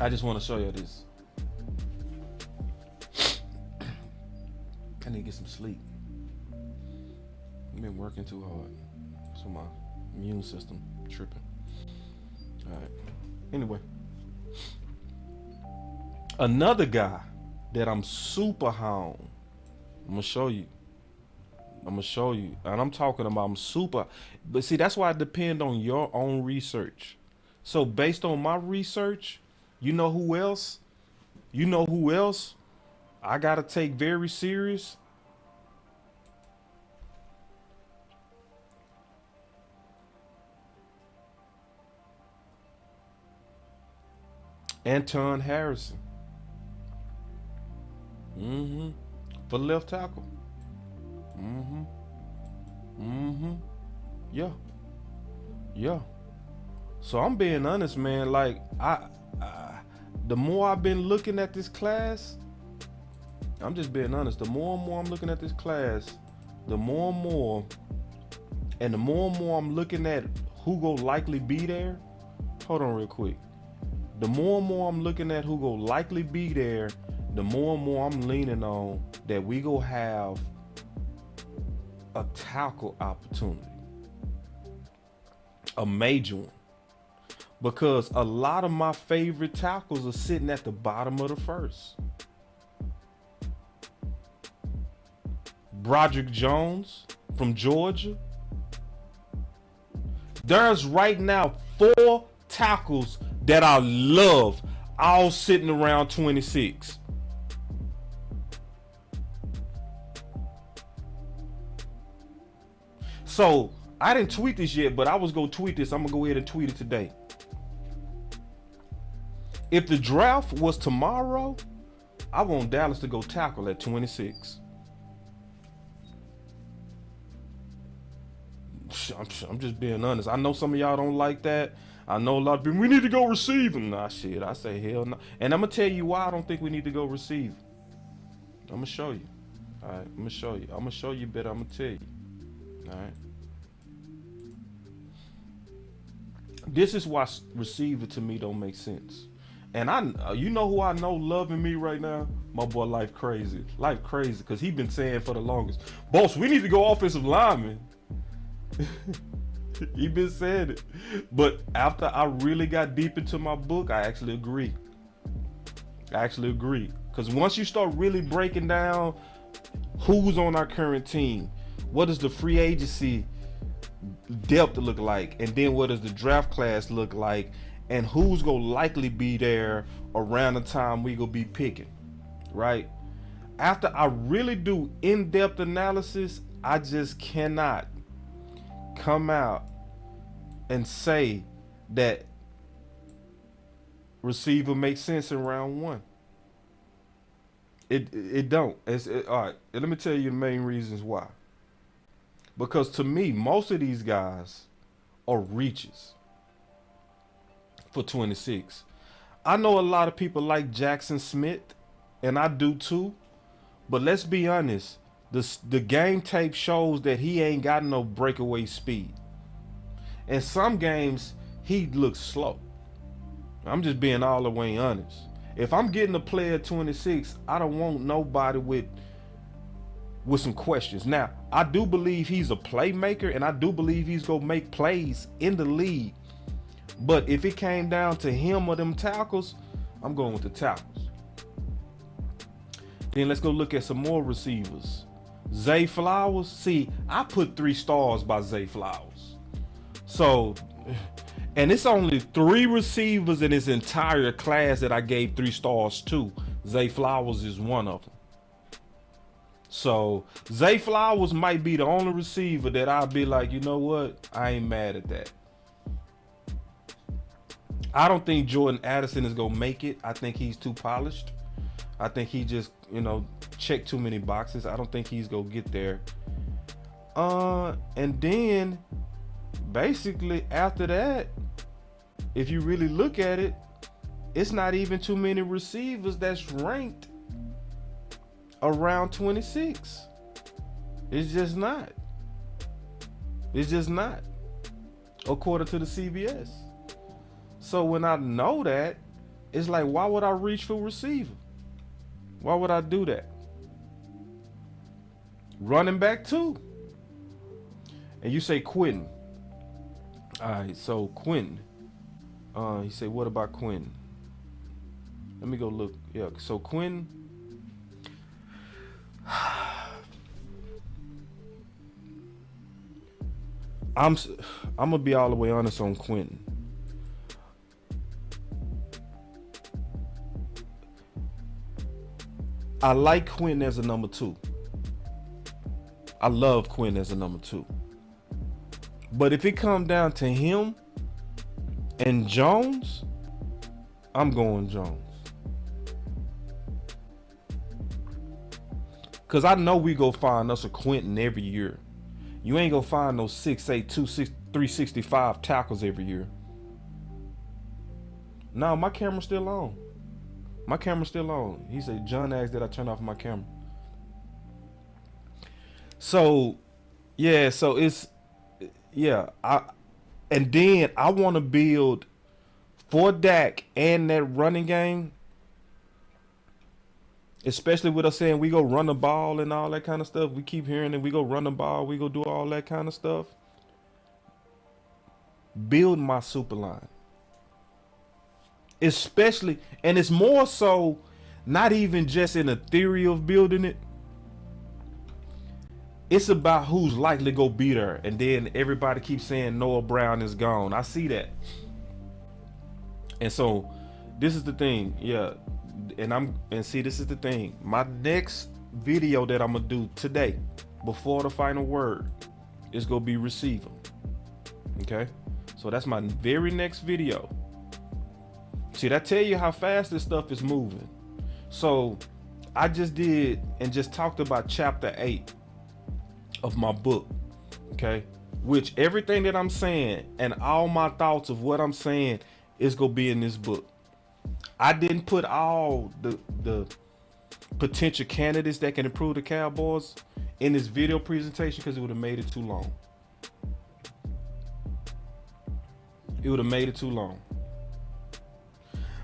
I just want to show you this. I need to get some sleep. I've been working too hard. So my immune system tripping. All right. Anyway. Another guy that I'm super high on. I'm gonna show you. And I'm talking about I'm super. But see, that's why I depend on your own research. So based on my research, you know who else? I gotta take very serious. Anton Harrison. For left tackle. Yeah. So I'm being honest, man. Like the more I've been looking at this class, I'm just being honest. The more and more I'm looking at this class, the more and more I'm looking at who go likely be there. Hold on real quick. The more and more I'm looking at who go likely be there, the more and more I'm leaning on that we go have a tackle opportunity. A major one. Because a lot of my favorite tackles are sitting at the bottom of the first. Broderick Jones from Georgia. There's right now 4 tackles that I love, all sitting around 26. So I didn't tweet this yet, but I was gonna tweet this. I'm gonna go ahead and tweet it today. If the draft was tomorrow, I want Dallas to go tackle at 26. I'm just being honest. I know some of y'all don't like that. I know a lot of people, we need to go receiving. Nah, shit, I say hell no. And I'm gonna tell you why I don't think we need to go receive. I'm gonna show you. All right, I'm gonna show you better. I'm gonna tell you. All right. This is why receiver to me don't make sense. And you know who I know loving me right now? My boy Life Crazy. Life Crazy, because he been saying for the longest, boss, we need to go offensive lineman. He been saying it. But after I really got deep into my book, I actually agree. Because once you start really breaking down who's on our current team, what does the free agency depth look like, and then what does the draft class look like, and who's gonna likely be there around the time we gonna be picking, right? After I really do in-depth analysis, I just cannot come out and say that receiver makes sense in round 1. It don't. All right, let me tell you the main reasons why. Because to me, most of these guys are reaches. for 26. I know a lot of people like Jackson Smith, and I do too. But let's be honest, the game tape shows that he ain't got no breakaway speed. In some games, he looks slow. I'm just being all the way honest. If I'm getting a player 26, I don't want nobody with some questions. Now, I do believe he's a playmaker, and I do believe he's gonna make plays in the league. But if it came down to him or them tackles, I'm going with the tackles. Then let's go look at some more receivers. Zay Flowers. See, I put 3 stars by Zay Flowers. So, and it's only 3 receivers in his entire class that I gave 3 stars to. Zay Flowers is one of them. So, Zay Flowers might be the only receiver that I'll be like, you know what? I ain't mad at that. I don't think Jordan Addison is going to make it. I think he's too polished. I think he just, checked too many boxes. I don't think he's going to get there. And then, basically, after that, if you really look at it, it's not even too many receivers that's ranked around 26. It's just not. It's just not. According to the CBS. So when I know that, it's like, why would I reach for receiver? Why would I do that? Running back too. And you say Quentin. Alright, so Quentin. He said, what about Quentin? Let me go look. Yeah, so Quentin. I'm gonna be all the way honest on Quentin. I like Quentin as a number 2. I love Quentin as a number 2. But if it comes down to him and Jones, I'm going Jones. Because I know we go find us a Quentin every year. You ain't gonna find no 6'8", 365 tackles every year. No, my camera's still on. My camera's still on. He said, John asked that I turn off my camera. So, yeah, so it's, yeah. And then I want to build for Dak and that running game, especially with us saying we go run the ball and all that kind of stuff. We keep hearing that we go run the ball, we go do all that kind of stuff. Build my super line. Especially, and it's more so not even just in the theory of building it. It's about who's likely to go be there. And then everybody keeps saying Noah Brown is gone. I see that. And so this is the thing. Yeah. And see, this is the thing. My next video that I'm gonna do today, before the final word, is gonna be receiving. Okay. So that's my very next video. See, that tell you how fast this stuff is moving. So I just did and just talked about chapter 8 of my book. Okay. Which everything that I'm saying and all my thoughts of what I'm saying is gonna be in this book. I didn't put all the potential candidates that can improve the Cowboys in this video presentation because it would have made it too long. It would have made it too long.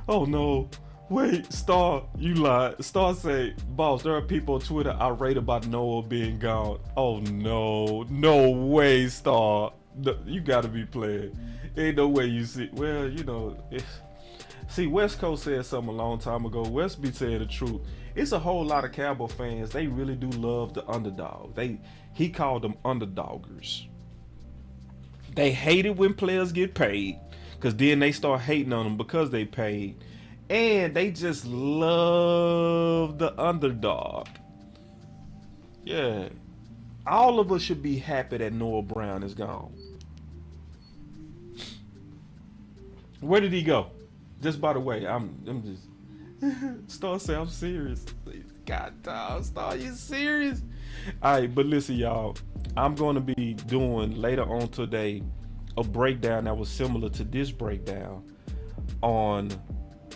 Oh no, wait, Star, you lied. Star say, boss, there are people on Twitter irate about Noah being gone. Oh no, no way, Star. No, you gotta be playing. Ain't no way you see. Well, see, West Coast said something a long time ago. West be saying the truth. It's a whole lot of Cowboy fans. They really do love the underdog. He called them underdoggers. They hate it when players get paid, because then they start hating on them because they paid. And they just love the underdog. Yeah. All of us should be happy that Noah Brown is gone. Where did he go? Just by the way, I'm just Star say I'm serious. God damn, Star, you serious? Alright, but listen, y'all. I'm gonna be doing later on today a breakdown that was similar to this breakdown on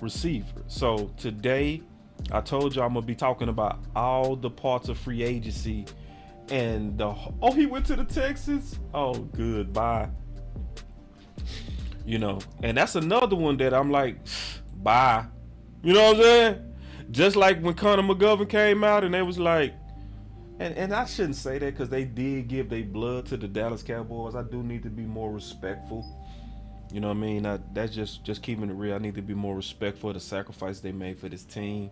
receiver. So today, I told you I'm gonna be talking about all the parts of free agency, and he went to the Texans. Oh, goodbye. And that's another one that I'm like, bye. You know what I'm saying? Just like when Connor McGovern came out and they was like, and I shouldn't say that because they did give their blood to the Dallas Cowboys. I do need to be more respectful. You know what I mean? That's just keeping it real. I need to be more respectful of the sacrifice they made for this team.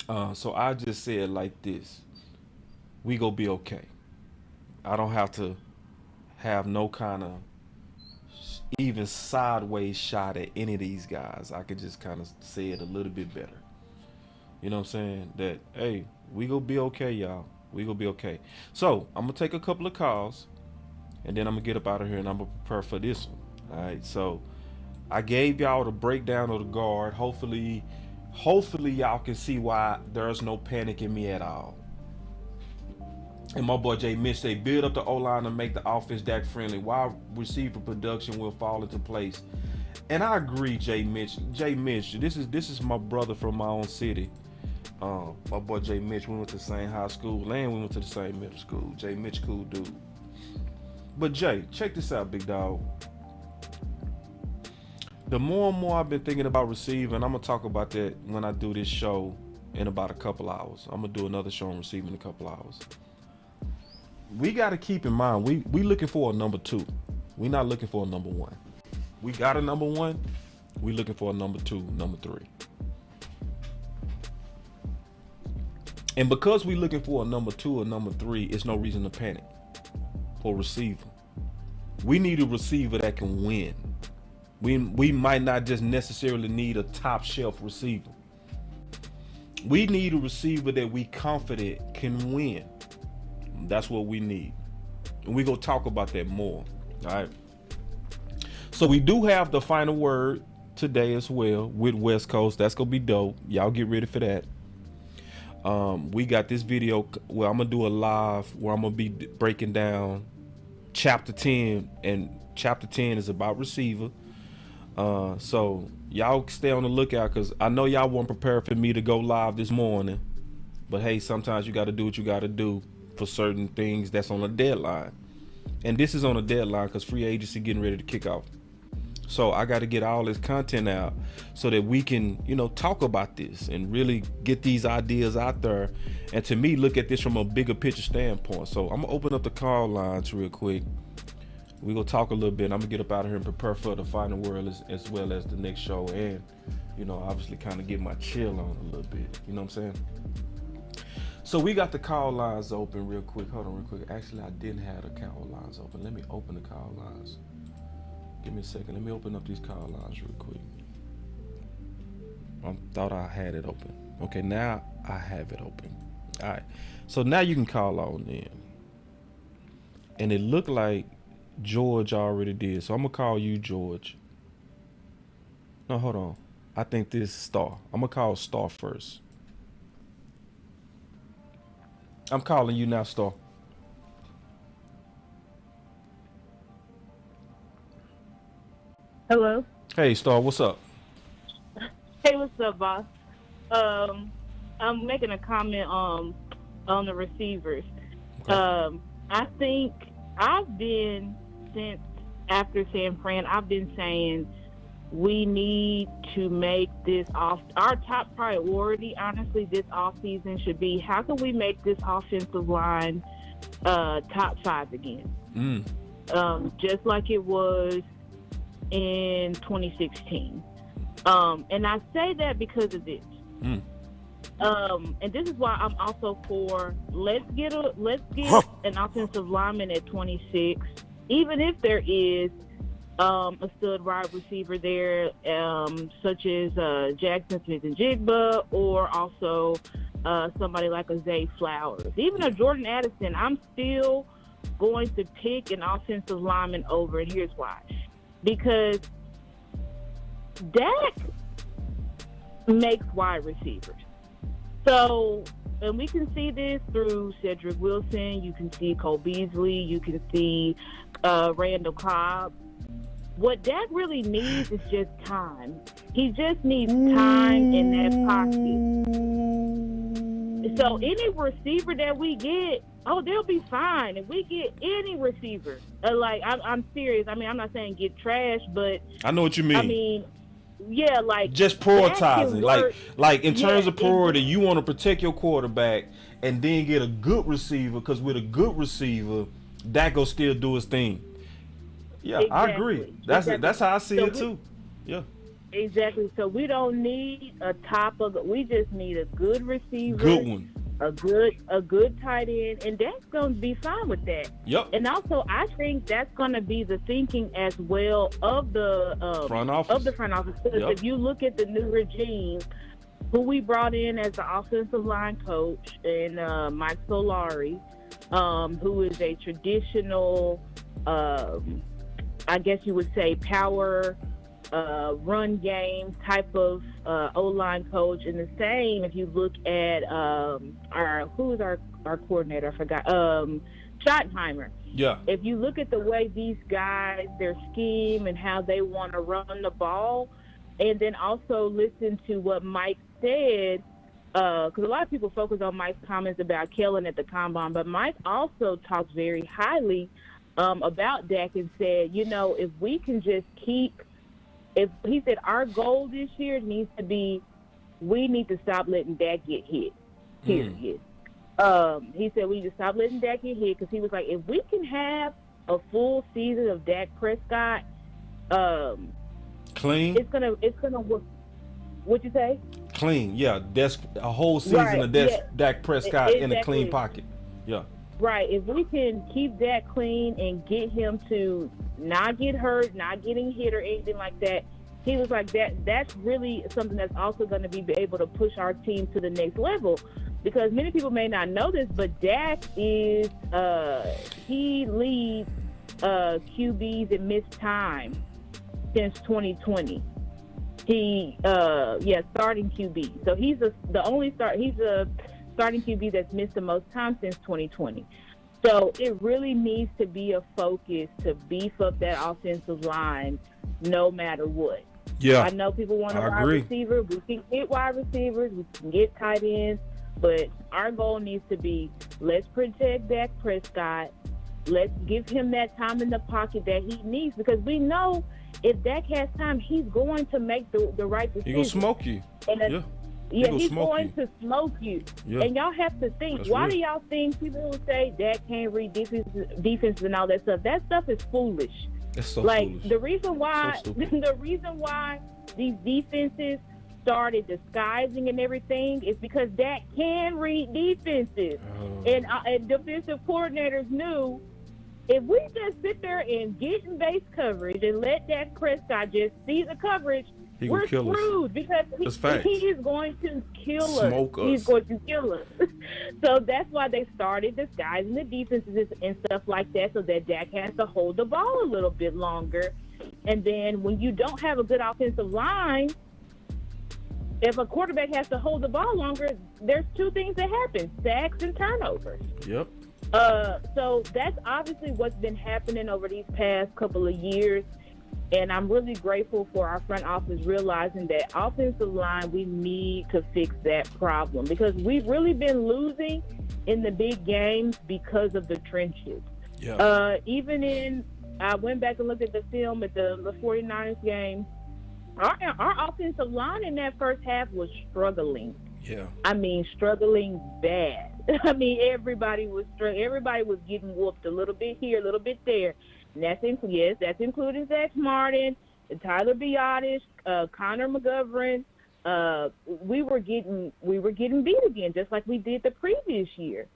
So I just say it like this. We gonna be okay. I don't have to have no kind of even sideways shot at any of these guys. I could just kind of say it a little bit better. You know what I'm saying? That, hey, we gonna be okay, y'all. We gonna be okay. So I'm gonna take a couple of calls, and then I'm gonna get up out of here, and I'm gonna prepare for this one. All right. So I gave y'all the breakdown of the guard. Hopefully y'all can see why there's no panic in me at all. And my boy Jay Mitch, they build up the O-line and make the offense Dak friendly while receiver production will fall into place. And I agree, Jay Mitch. This is my brother from my own city. My boy Jay Mitch, we went to the same high school and we went to the same middle school. Jay Mitch, cool dude. But Jay, check this out, big dog. The more and more I've been thinking about receiving, I'm gonna talk about that when I do this show in about a couple hours. I'm gonna do another show on receiving in a couple hours. We got to keep in mind, we looking for a number 2. We not looking for a number 1. We got a number 1. We looking for a number 2, number 3. And because we looking for a number 2 or number 3, it's no reason to panic for receiver. We need a receiver that can win. We might not just necessarily need a top shelf receiver. We need a receiver that we confident can win. That's what we need. And we're going to talk about that more. All right. So we do have the final word today as well with West Coast. That's going to be dope. Y'all get ready for that. We got this video where I'm going to do a live where I'm going to be breaking down chapter 10. And chapter 10 is about receiver. So y'all stay on the lookout because I know y'all weren't prepared for me to go live this morning. But hey, sometimes you got to do what you got to do for certain things that's on a deadline. And this is on a deadline because free agency getting ready to kick off. So I got to get all this content out so that we can, talk about this and really get these ideas out there. And to me, look at this from a bigger picture standpoint. So I'm going to open up the call lines real quick. We're going to talk a little bit. I'm going to get up out of here and prepare for the final word as well as the next show. And, obviously kind of get my chill on a little bit. You know what I'm saying? So we got the call lines open real quick. Hold on real quick. Actually, I didn't have the call lines open. Let me open the call lines. Give me a second. Let me open up these call lines real quick. I thought I had it open. Okay, now I have it open. All right. So now you can call on in. And it looked like George already did. So I'm going to call you George. No, hold on. I think this is Star. I'm going to call Star first. I'm calling you now, Star. Hello. Hey, Star, what's up? Hey, what's up, boss? I'm making a comment on the receivers. Okay. I think I've been, since after San Fran, I've been saying we need to make this our top priority, honestly, this offseason should be how can we make this offensive line top 5 again? Just like it was in 2016. And I say that because of this. And this is why I'm also for let's get an offensive lineman at 26, even if there is a stud wide receiver there, such as Jackson Smith-Njigba, or also somebody like a Zay Flowers. Even a Jordan Addison, I'm still going to pick an offensive lineman over, and here's why. Because Dak makes wide receivers. So, and we can see this through Cedric Wilson, you can see Cole Beasley, you can see Randall Cobb. what Dak really needs is just time. He just needs time in that pocket. So any receiver that we get, they'll be fine. If we get any receiver, I'm serious. I mean, I'm not saying get trash, but I know what you mean. I mean, yeah, like just prioritizing. Like in terms of priority, you want to protect your quarterback and then get a good receiver, because with a good receiver, Dak will still do his thing. Yeah, exactly. I agree. That's how I see it too. Yeah. Exactly. So we don't need a we just need a good receiver. Good one. A good tight end, and that's going to be fine with that. Yep. And also, I think that's going to be the thinking as well of the front office. Because if you look at the new regime, who we brought in as the offensive line coach, and Mike Solari, who is a traditional, I guess you would say, power run game type of O-line coach. And the same if you look at our coordinator, I forgot, Schottenheimer. Yeah. If you look at the way these guys, their scheme and how they want to run the ball, and then also listen to what Mike said, because a lot of people focus on Mike's comments about Kellen at the combine, but Mike also talked very highly about Dak and said, if we can just he said our goal this year needs to be, we need to stop letting Dak get hit, period. He said we need to stop letting Dak get hit, because he was like, if we can have a full season of Dak Prescott, clean, it's gonna work. What'd you say? Clean, yeah. That's a whole season of Dak Prescott in a clean pocket. Yeah. Right. If we can keep Dak clean and get him to not get hurt, not getting hit or anything like that, he was like, that's really something that's also going to be able to push our team to the next level. Because many people may not know this, but Dak is he leads QBs in missed time since 2020. He starting QB. So he's a starting QB that's missed the most time since 2020. So it really needs to be a focus to beef up that offensive line no matter what. Yeah, I know people want a wide receiver. We can get wide receivers. We can get tight ends. But our goal needs to be, let's protect Dak Prescott. Let's give him that time in the pocket that he needs, because we know if Dak has time, he's going to make the right decision. He's going to smoke you. He's going to smoke you. Yeah. And y'all have to think, that's why do y'all think people will say Dak can't read defenses and all that stuff? That stuff is foolish. That's so foolish. The reason why these defenses started disguising and everything is because Dak can read defenses. And defensive coordinators knew, if we just sit there and get in base coverage and let Dak Prescott just see the coverage, we're screwed, because he is going to kill us. He's going to kill us. So that's why they started disguising the defenses and stuff like that, so that Dak has to hold the ball a little bit longer. And then when you don't have a good offensive line, if a quarterback has to hold the ball longer, there's two things that happen: sacks and turnovers. Yep. So that's obviously what's been happening over these past couple of years. And I'm really grateful for our front office realizing that offensive line, we need to fix that problem, because we've really been losing in the big games because of the trenches. Yeah. I went back and looked at the film at the 49ers game. Our offensive line in that first half was struggling. Yeah. I mean, struggling bad. I mean, everybody was getting whooped a little bit here, a little bit there. And that's including Zach Martin, Tyler Biotis, Connor McGovern. We were getting beat again, just like we did the previous year.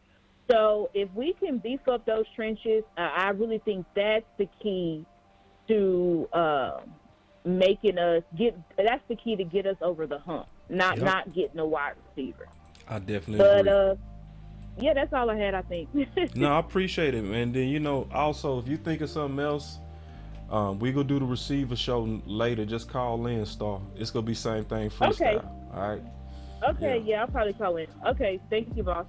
So if we can beef up those trenches, I really think that's the key to that's the key to get us over the hump. Not getting a wide receiver. I definitely agree. Yeah, that's all I had, I think. No, I appreciate it. And then, also, if you think of something else, we going to do the receiver show later. Just call in, Star. It's going to be same thing, freestyle. Okay. All right? Okay, yeah, I'll probably call in. Okay, thank you, boss.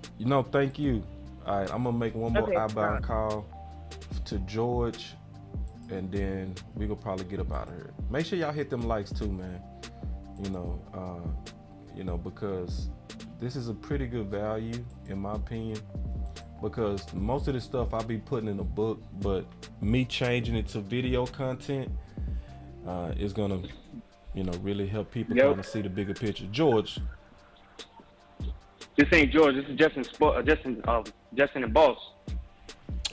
Thank you. All right, I'm going to make one more outbound call to George and then we gonna probably get up out of here. Make sure y'all hit them likes too, man. Because this is a pretty good value in my opinion. Because most of the stuff I be putting in a book, but me changing it to video content is gonna, really help people kind of see the bigger picture. George. This ain't George. This is Justin and Boss.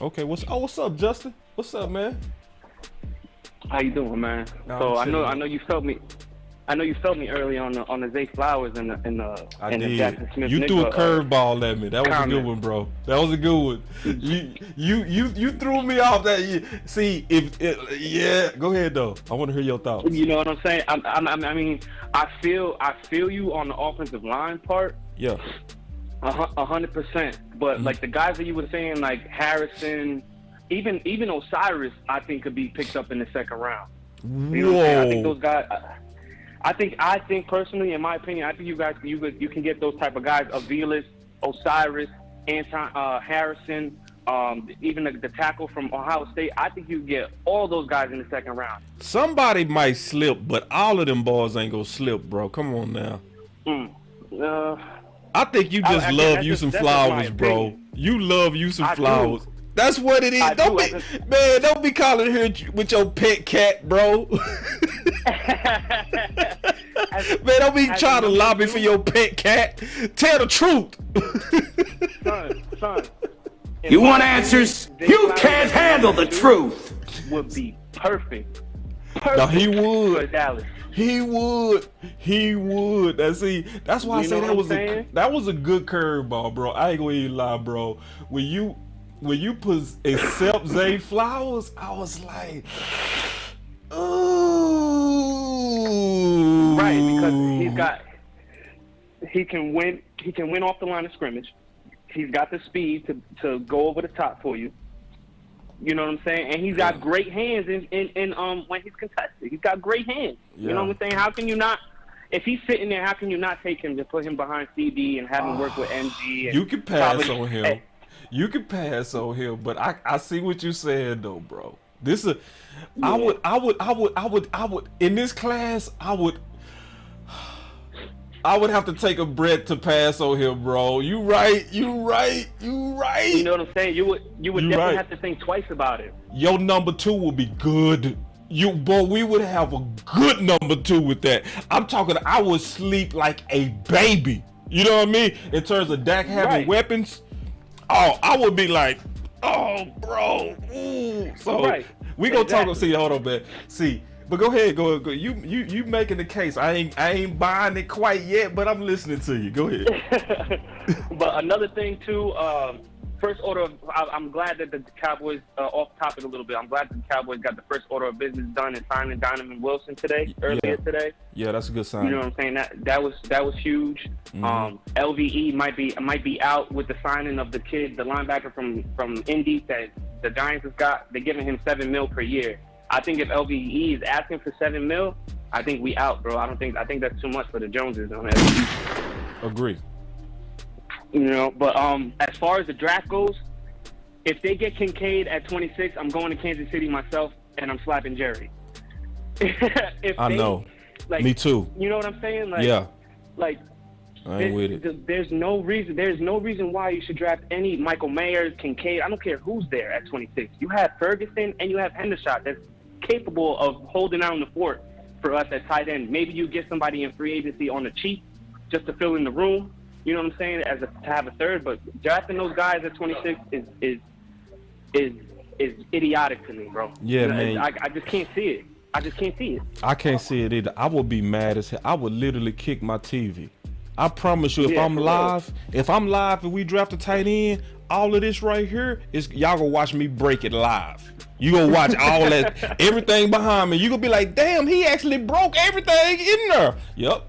Okay. What's up, Justin? What's up, man? How you doing, man? No, So I know you felt me. I know you felt me early on the Zay Flowers and the Jackson Smith. You threw a curveball at me. That was comment. a good one, bro. That was a good one. You threw me off that. See, go ahead though. I want to hear your thoughts. You know what I'm saying? I mean, I feel you on the offensive line part. Yeah. 100%. But like the guys that you were saying, like Harrison, even Osiris, I think could be picked up in the second round. You know what I'm saying? I think those guys. I think personally, in my opinion, I think you can get those type of guys: Aviles, Osiris, Harrison, even the tackle from Ohio State. I think you get all those guys in the second round. Somebody might slip, but all of them boys ain't gonna slip, bro. Come on now. I think you just love you some Flowers, bro. You love you some Flowers. Do. That's what it is. Don't be calling her with your pet cat, bro. Man, don't be trying to lobby for your pet cat. Tell the truth. Son. You want answers? You can't handle the truth. Would be perfect. No, he would. For Dallas. He would. That's why I say that was a good curveball, bro. I ain't gonna even lie, bro. When you put except Zay Flowers, I was like, ooh. Right, because he can win off the line of scrimmage. He's got the speed to go over the top for you. You know what I'm saying? And he's got great hands in when he's contested. He's got great hands. Yeah. You know what I'm saying? How can you not? If he's sitting there, how can you not take him to put him behind CD and have him work with MG? And you can pass on him. You can pass on him, but I see what you're saying though, bro. I would in this class, I would have to take a breath to pass on him, bro. You right. You know what I'm saying? You would definitely have to think twice about it. Your number 2 will be good. We would have a good number 2 with that. I'm talking, I would sleep like a baby. You know what I mean? In terms of Dak having weapons, I would be like, oh, bro. Ooh. So we gonna talk. See, hold on, man. See. But go ahead, go. You making the case. I ain't buying it quite yet, but I'm listening to you. Go ahead. But another thing too, first order of, I'm glad that the Cowboys, off topic a little bit, I'm glad that the Cowboys got the first order of business done and signing Donovan Wilson earlier today. Yeah, that's a good sign. You know what I'm saying? That was huge. Mm-hmm. LVE might be out with the signing of the kid, the linebacker from Indy that the Giants has got. They're giving him $7 million per year. I think if LVE is asking for $7 million, I think we out, bro. I think that's too much for the Joneses on that. Agree. You know, but as far as the draft goes, if they get Kincaid at 26, I'm going to Kansas City myself, and I'm slapping Jerry. I know. Like, me too. You know what I'm saying? Like, yeah. Like, I ain't with it. There's no reason why you should draft any Michael Mayers, Kincaid. I don't care who's there at 26. You have Ferguson and you have Hendershot that's capable of holding down the fort for us at tight end. Maybe you get somebody in free agency on the cheap just to fill in the room. You know what I'm saying? To have a third, but drafting those guys at 26 is idiotic to me, bro. Yeah, man. I just can't see it. I can't see it either. I would be mad as hell. I would literally kick my TV. I promise you, if I'm live and we draft a tight end, all of this right here is y'all gonna watch me break it live. You gonna watch all that, everything behind me. You gonna be like, damn, he actually broke everything in there. Yep.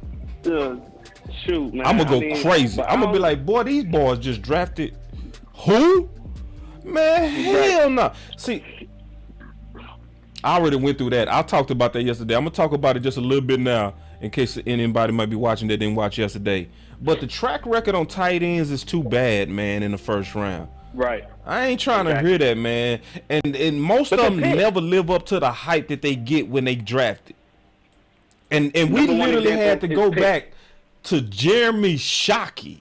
Shoot, man. I'm gonna go crazy. I'm gonna be like, boy, these boys just drafted who? Man, hell no. See, I already went through that. I talked about that yesterday. I'm gonna talk about it just a little bit now, in case anybody might be watching that didn't watch yesterday. But the track record on tight ends is too bad, man, in the first round. Right. I ain't trying to hear that, man. And most of them never live up to the hype that they get when they drafted. And we literally had to go back to Jeremy Shockey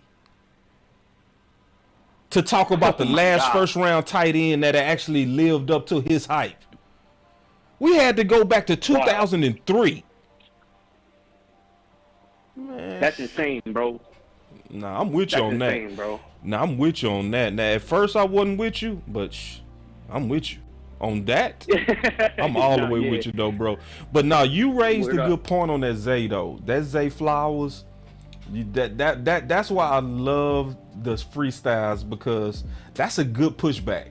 to talk about the last first round tight end that actually lived up to his hype. We had to go back to 2003. Man. That's insane, bro. Nah, I'm with you on that. Insane, bro. Nah, I'm with you on that. Now, at first I wasn't with you, but I'm with you on that. I'm all the way with you though, bro. But now you raised a good point on that Zay though. That Zay Flowers, that's why I love the freestyles, because that's a good pushback.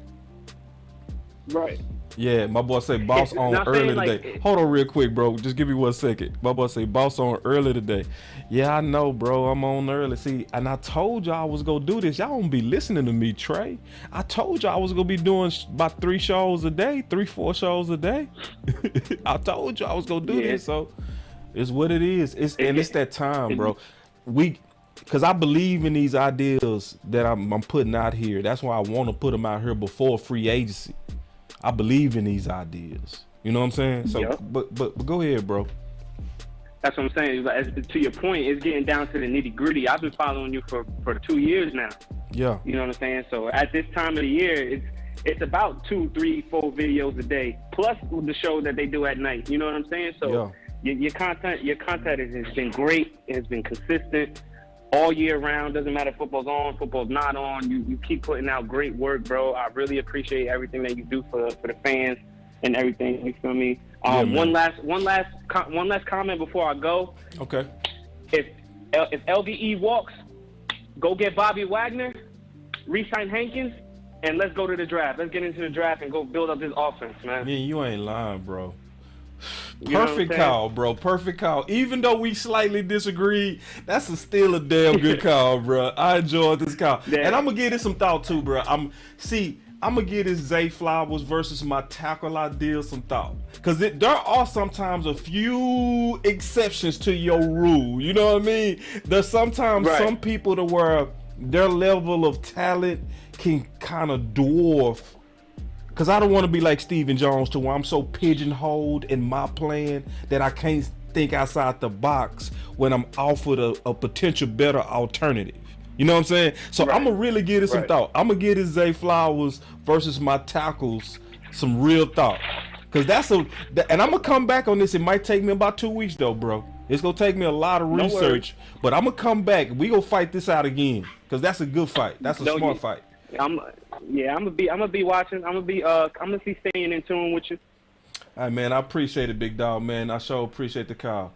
Right. Yeah, my boy say boss on early today. Hold on real quick, bro. Just give me 1 second. My boy say boss on early today. Yeah, I know, bro. I'm on early. See, and I told y'all I was gonna do this. Y'all don't be listening to me, Trey. I told y'all I was gonna be doing about 3 shows a day, 3-4 shows a day. I told you I was gonna do this, so it's what it is. It's that time, bro. Because I believe in these ideas that I'm putting out here. That's why I want to put them out here before free agency. I believe in these ideas. You know what I'm saying? So, but go ahead, bro. That's what I'm saying. Like, to your point, it's getting down to the nitty gritty. I've been following you for 2 years now. Yeah. You know what I'm saying? So at this time of the year, it's about 2, 3, 4 videos a day, plus the show that they do at night. You know what I'm saying? So your content has been great. It's been consistent all year round. Doesn't matter if football's on, football's not on. You keep putting out great work, bro. I really appreciate everything that you do for the fans and everything. You feel me? One last comment before I go. Okay. If LVE walks, go get Bobby Wagner, re-sign Hankins, and let's go to the draft. Let's get into the draft and go build up this offense, man. Man, you ain't lying, bro. Perfect call, bro. Perfect call. Even though we slightly disagree, that's still a damn good call, bro. I enjoyed this call. And I'm gonna give it some thought too, bro. I'm gonna give this Zay Flowers versus my tackle idea some thought. Cause there are sometimes a few exceptions to your rule. You know what I mean? There's sometimes some people to where their level of talent can kind of dwarf. Because I don't want to be like Stephen Jones to where I'm so pigeonholed in my plan that I can't think outside the box when I'm offered a potential better alternative. You know what I'm saying? So I'm going to really give it some thought. I'm going to give this Zay Flowers versus my tackles some real thought. Because and I'm going to come back on this. It might take me about 2 weeks though, bro. It's going to take me a lot of research. But I'm going to come back. We going to fight this out again. Because that's a good fight. That's a smart fight. I'm gonna be watching. I'm gonna be staying in tune with you. All right, man. I appreciate it, big dog, man. I sure appreciate the call.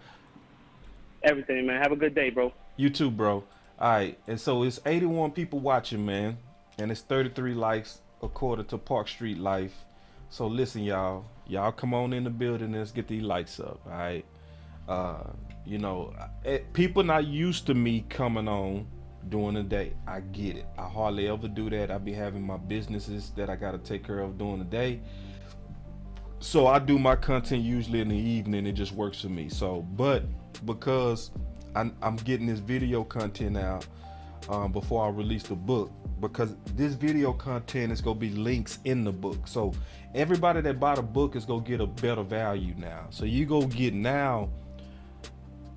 Everything, man. Have a good day, bro. You too, bro. All right, and so it's 81 people watching, man, and it's 33 likes according to Park Street Life. So listen, y'all come on in the building and let's get these lights up. All right. You know, people not used to me coming on during the day. I get it. I hardly ever do that. I be having my businesses that I got to take care of during the day. So I do my content usually in the evening. It just works for me. So, but because I'm getting this video content out before I release the book, because this video content is going to be links in the book. So everybody that bought a book is going to get a better value now. So you go get now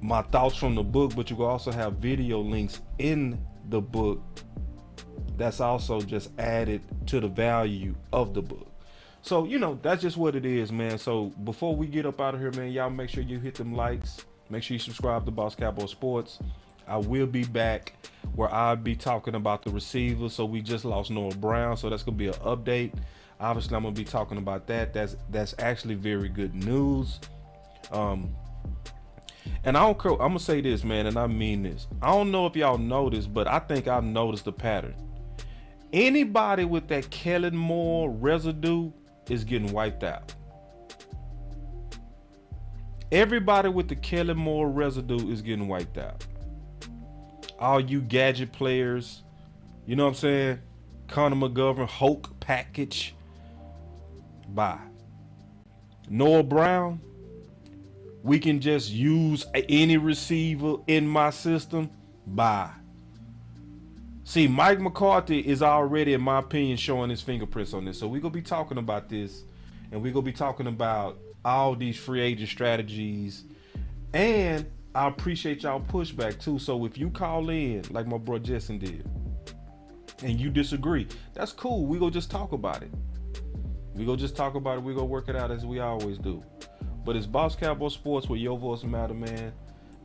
my thoughts from the book, but you can also have video links in the book that's also just added to the value of the book. So, you know, that's just what it is, man. So before we get up out of here, man, y'all make sure you hit them likes. Make sure you subscribe to Boss Cowboy Sports. I will be back where I'll be talking about the receivers. So we just lost Noah Brown, so that's gonna be an update. Obviously, I'm gonna be talking about that. That's actually very good news. And I'm gonna say this, man, and I mean this. I don't know if y'all noticed, but I think I've noticed the pattern. Anybody with that Kellen Moore residue is getting wiped out. Everybody with the Kellen Moore residue is getting wiped out. All you gadget players, you know what I'm saying? Connor McGovern, Hulk package. Bye. Noah Brown, we can just use any receiver in my system. Bye. See, Mike McCarthy is already, in my opinion, showing his fingerprints on this. So we're going to be talking about this, and we're going to be talking about all these free agent strategies. And I appreciate y'all pushback, too. So if you call in, like my bro Justin did, and you disagree, that's cool. We're going to just talk about it. We're going to just talk about it. We're going to work it out as we always do. But it's Boss Cowboy Sports where your voice matter, man.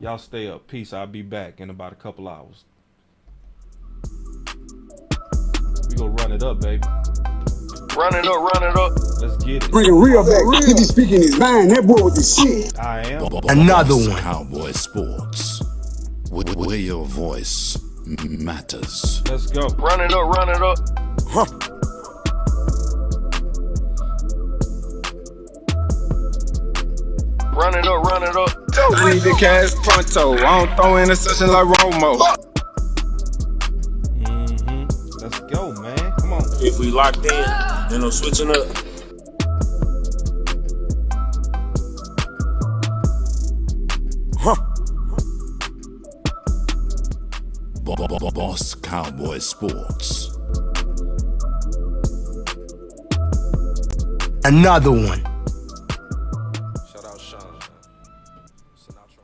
Y'all stay up. Peace. I'll be back in about a couple hours. We gonna run it up, baby. Run it up, run it up. Let's get it. Bring it real back. 50 speaking his mind. That boy with the shit. I am. Another one. Cowboy Sports, where your voice matters. Let's go. Run it up, run it up. Run it up, run it up. I need the cash pronto. I don't throw interception like Romo. Let's go, man. Come on. If we locked in, then no switching up. Boss Cowboy Sports. Another one.